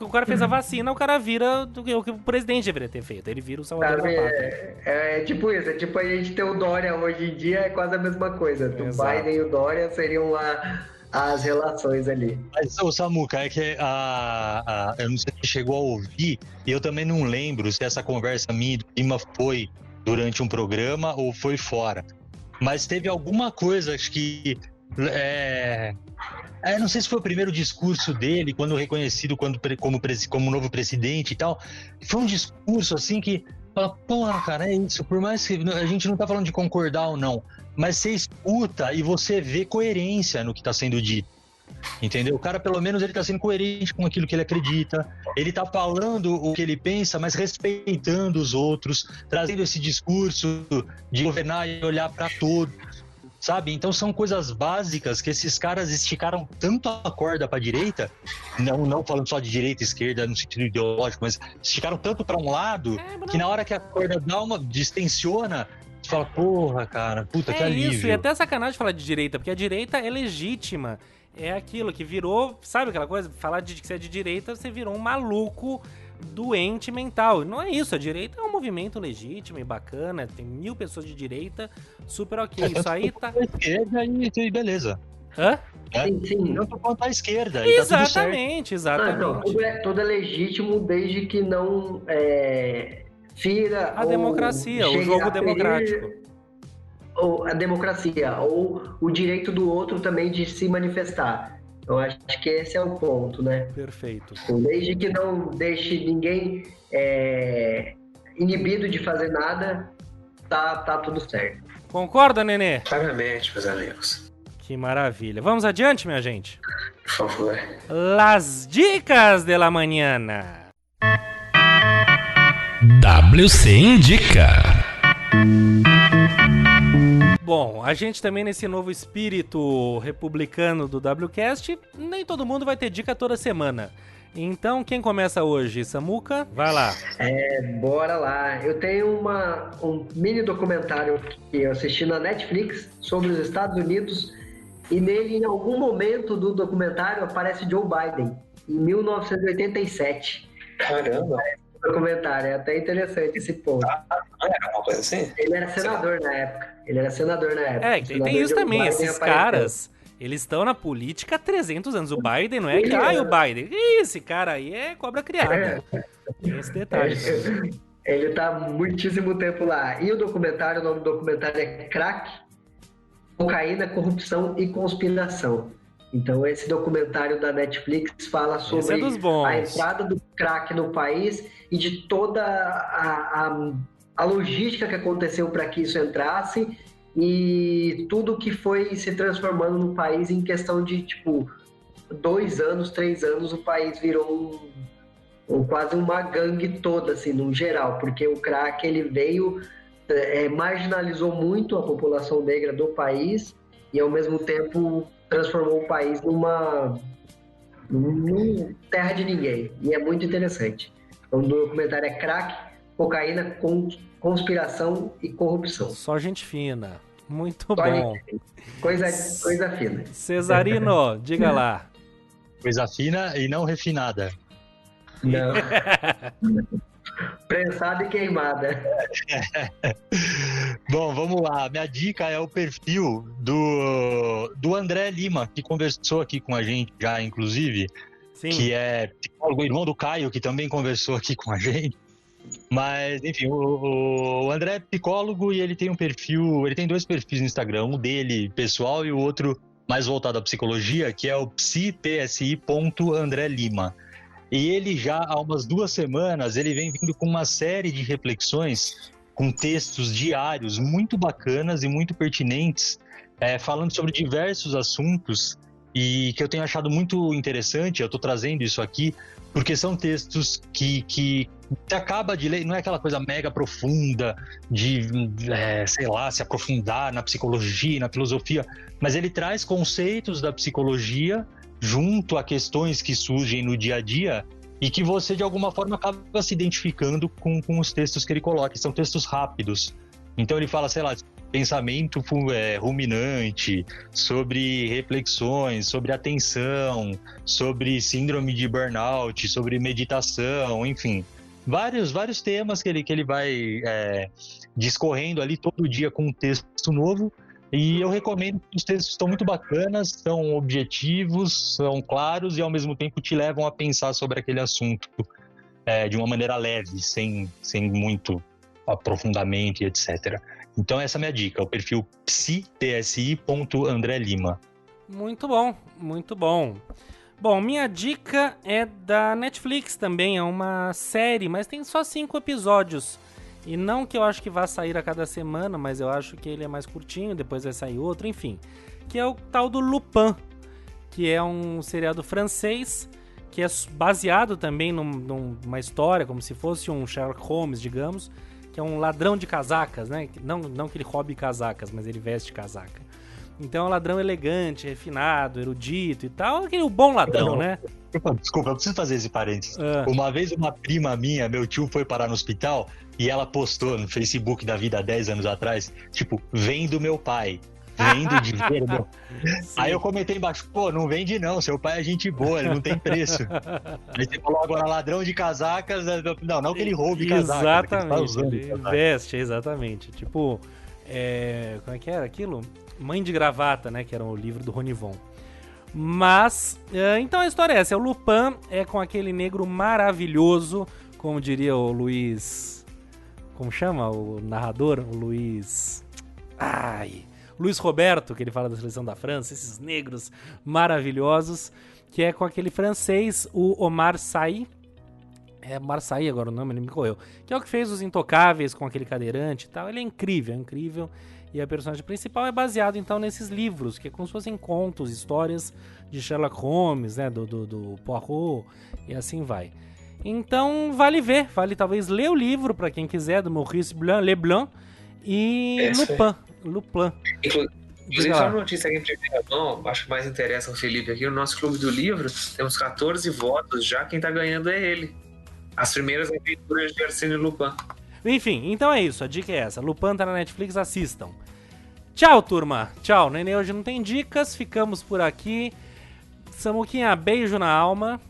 cara fez a vacina, o cara vira o que o presidente deveria ter feito. Ele vira o salvador Sabe, da pátria. é tipo isso, é tipo a gente ter o Dória hoje em dia, é quase a mesma coisa. O Exato. Biden e o Dória seriam as relações ali. Mas, Samuca, é que eu não sei se chegou a ouvir, e eu também não lembro se essa conversa minha e do Lima foi durante um programa ou foi fora. Mas teve alguma coisa, acho que... não sei se foi o primeiro discurso dele, quando reconhecido como novo presidente e tal. Foi um discurso assim que... Fala, porra, cara, é isso. Por mais que a gente não tá falando de concordar ou não, mas você escuta e você vê coerência no que tá sendo dito. Entendeu? O cara, pelo menos, ele tá sendo coerente com aquilo que ele acredita. Ele tá falando o que ele pensa, mas respeitando os outros, trazendo esse discurso de governar e olhar para todos, sabe? Então são coisas básicas que esses caras esticaram tanto a corda para direita, não falando só de direita e esquerda no sentido ideológico, mas esticaram tanto para um lado que na hora que a corda distensiona, você fala, porra, cara, puta, que alívio. Isso, e até sacanagem falar de direita, porque a direita é legítima. É aquilo que virou, sabe aquela coisa? Falar de que você é de direita, você virou um maluco doente mental. Não é isso, a direita é um movimento legítimo e bacana, tem 1000 pessoas de direita, super ok. Isso aí tá... esquerda e beleza. Hã? Sim. Tanto quanto a esquerda. E tá tudo certo. Exatamente, exatamente. Então, tudo é legítimo desde que não fira A democracia, o chegue jogo a ferir democrático. a democracia, ou o direito do outro também de se manifestar. Eu acho que esse é o ponto, né? Perfeito. Desde que não deixe ninguém inibido de fazer nada, tá tudo certo. Concorda, Nenê? Claramente, meus amigos. Que maravilha. Vamos adiante, minha gente? Por favor. Las dicas de la mañana. WC Indica. Bom, a gente também nesse novo espírito republicano do WCast, nem todo mundo vai ter dica toda semana. Então, quem começa hoje? Samuca? Vai lá. Bora lá. Eu tenho um mini documentário que eu assisti na Netflix sobre os Estados Unidos e nele, em algum momento do documentário, aparece Joe Biden, em 1987. Caramba. Documentário, é até interessante esse ponto. Não era uma coisa assim? Ele era senador na época. Tem isso Joe também, Biden esses apareceu. caras, eles estão na política há 300 anos. O Biden não é que, o Biden, esse cara aí é cobra criada. Tem esse detalhe também. Ele tá muitíssimo tempo lá. E o documentário, o nome do documentário é Crack, Cocaína, Corrupção e Conspiração. Então esse documentário da Netflix fala sobre Esse é dos bons. a entrada do crack no país e de toda a logística que aconteceu para que isso entrasse e tudo que foi se transformando no país em questão de, 2 anos, 3 anos, o país virou quase uma gangue toda, assim, no geral, porque o crack, ele veio, marginalizou muito a população negra do país e, ao mesmo tempo, transformou o país numa terra de ninguém. E é muito interessante. O documentário é Crack, Cocaína, Conspiração e Corrupção. Só gente fina. Muito Só bom. Coisa fina. Cesarino, diga lá. Coisa fina e não refinada. Não. Prensada e queimada. Bom, vamos lá. Minha dica é o perfil do André Lima, que conversou aqui com a gente já, inclusive. Sim. Que é psicólogo, irmão do Caio, que também conversou aqui com a gente. Mas, enfim, o André é psicólogo e ele tem ele tem 2 perfis no Instagram, um dele pessoal e o outro mais voltado à psicologia, que é o psi.andrelima. E ele já há umas 2 semanas, ele vem vindo com uma série de reflexões, com textos diários muito bacanas e muito pertinentes, falando sobre diversos assuntos e que eu tenho achado muito interessante. Eu estou trazendo isso aqui porque são textos que você acaba de ler, não é aquela coisa mega profunda de, sei lá, se aprofundar na psicologia, na filosofia, mas ele traz conceitos da psicologia junto a questões que surgem no dia a dia e que você, de alguma forma, acaba se identificando com os textos que ele coloca. São textos rápidos. Então ele fala, sei lá, pensamento ruminante, sobre reflexões, sobre atenção, sobre síndrome de burnout, sobre meditação, enfim. Vários temas que ele vai discorrendo ali todo dia com um texto novo. E eu recomendo que os textos estão muito bacanas, são objetivos, são claros e ao mesmo tempo te levam a pensar sobre aquele assunto de uma maneira leve, sem muito aprofundamento e etc. Então essa é a minha dica, o perfil psi.andrelima. Muito bom, muito bom. Bom, minha dica é da Netflix também, é uma série, mas tem só 5 episódios. E não que eu acho que vá sair a cada semana, mas eu acho que ele é mais curtinho, depois vai sair outro, enfim. Que é o tal do Lupin, que é um seriado francês, que é baseado também numa história, como se fosse um Sherlock Holmes, digamos, que é um ladrão de casacas, né? Não que ele roube casacas, mas ele veste casaca. Então é um ladrão elegante, refinado, erudito e tal, aquele bom ladrão, né? Desculpa, eu preciso fazer esse parênteses. Uma vez uma prima minha, meu tio foi parar no hospital e ela postou no Facebook da vida há 10 anos atrás, tipo, vem do meu pai, vem do dinheiro. Aí eu comentei embaixo, não vende não, seu pai é gente boa, ele não tem preço. Aí você falou agora ladrão de casacas, não que ele roube casacas. Exatamente, ele veste, exatamente. Tipo, como é que era aquilo? Mãe de Gravata, né, que era o livro do Ronivon. Mas, então a história é essa, o Lupin é com aquele negro maravilhoso, como diria o Luiz... Como chama o narrador? O Luiz Roberto, que ele fala da seleção da França, esses negros maravilhosos, que é com aquele francês, o Omar Sy. É Omar Sy agora o nome, ele me correu. Que é o que fez Os Intocáveis com aquele cadeirante e tal. Ele é incrível. E a personagem principal é baseado, então, nesses livros, que é como se fossem contos, histórias de Sherlock Holmes, né, do Poirot, e assim vai. Então, vale ver, vale talvez ler o livro, para quem quiser, do Maurice Leblanc, e Isso Luplan. Inclusive, só uma notícia aqui em primeira mão, acho que mais interessa o Felipe aqui, no nosso Clube do Livro, temos 14 votos, já quem tá ganhando é ele. As primeiras aventuras de Arsène Lupin. Enfim, então é isso, a dica é essa. Lupin tá na Netflix, assistam. Tchau, turma. Tchau. Nenê hoje não tem dicas, ficamos por aqui. Samuquinha, beijo na alma.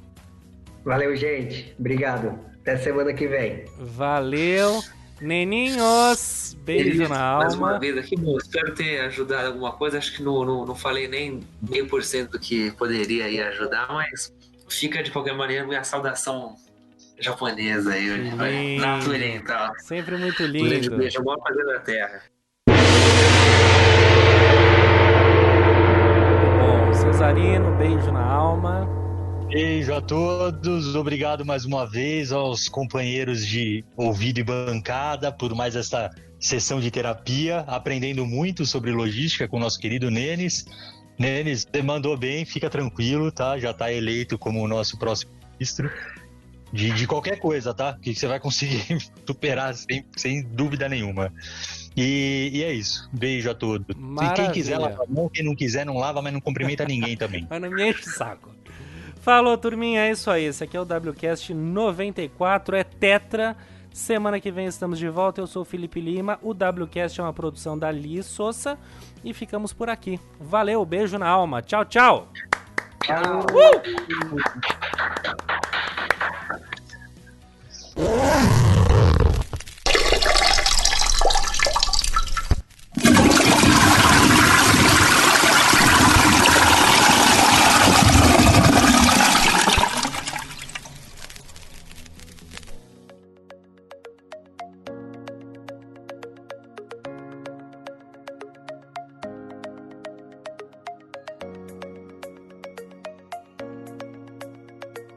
Valeu, gente. Obrigado. Até semana que vem. Valeu. Neninhos, beijo na Mais uma alma. vez aqui, bom, espero ter ajudado alguma coisa. Acho que não falei nem 0,5% do que poderia aí ajudar, mas fica de qualquer maneira minha saudação japonesa aí, Lindo. nato oriental. Sempre muito Um grande lindo. beijo, o maior prazer da Terra. Bom, Cesarino, beijo na alma. Beijo a todos, obrigado mais uma vez aos companheiros de ouvido e bancada por mais essa sessão de terapia, aprendendo muito sobre logística com o nosso querido Nenes. Nenes, você mandou bem, fica tranquilo, tá? Já tá eleito como o nosso próximo ministro de qualquer coisa, tá? Que você vai conseguir superar sem dúvida nenhuma. E é isso, beijo a todos. E Maravilha. quem quiser lava a mão, quem não quiser não lava, mas não cumprimenta ninguém também. Mas não me enche o saco. Falou, turminha, é isso aí. Esse aqui é o WCast 94, é Tetra. Semana que vem estamos de volta. Eu sou o Felipe Lima. O WCast é uma produção da Li Souza. E ficamos por aqui. Valeu, beijo na alma. Tchau, tchau. Tchau.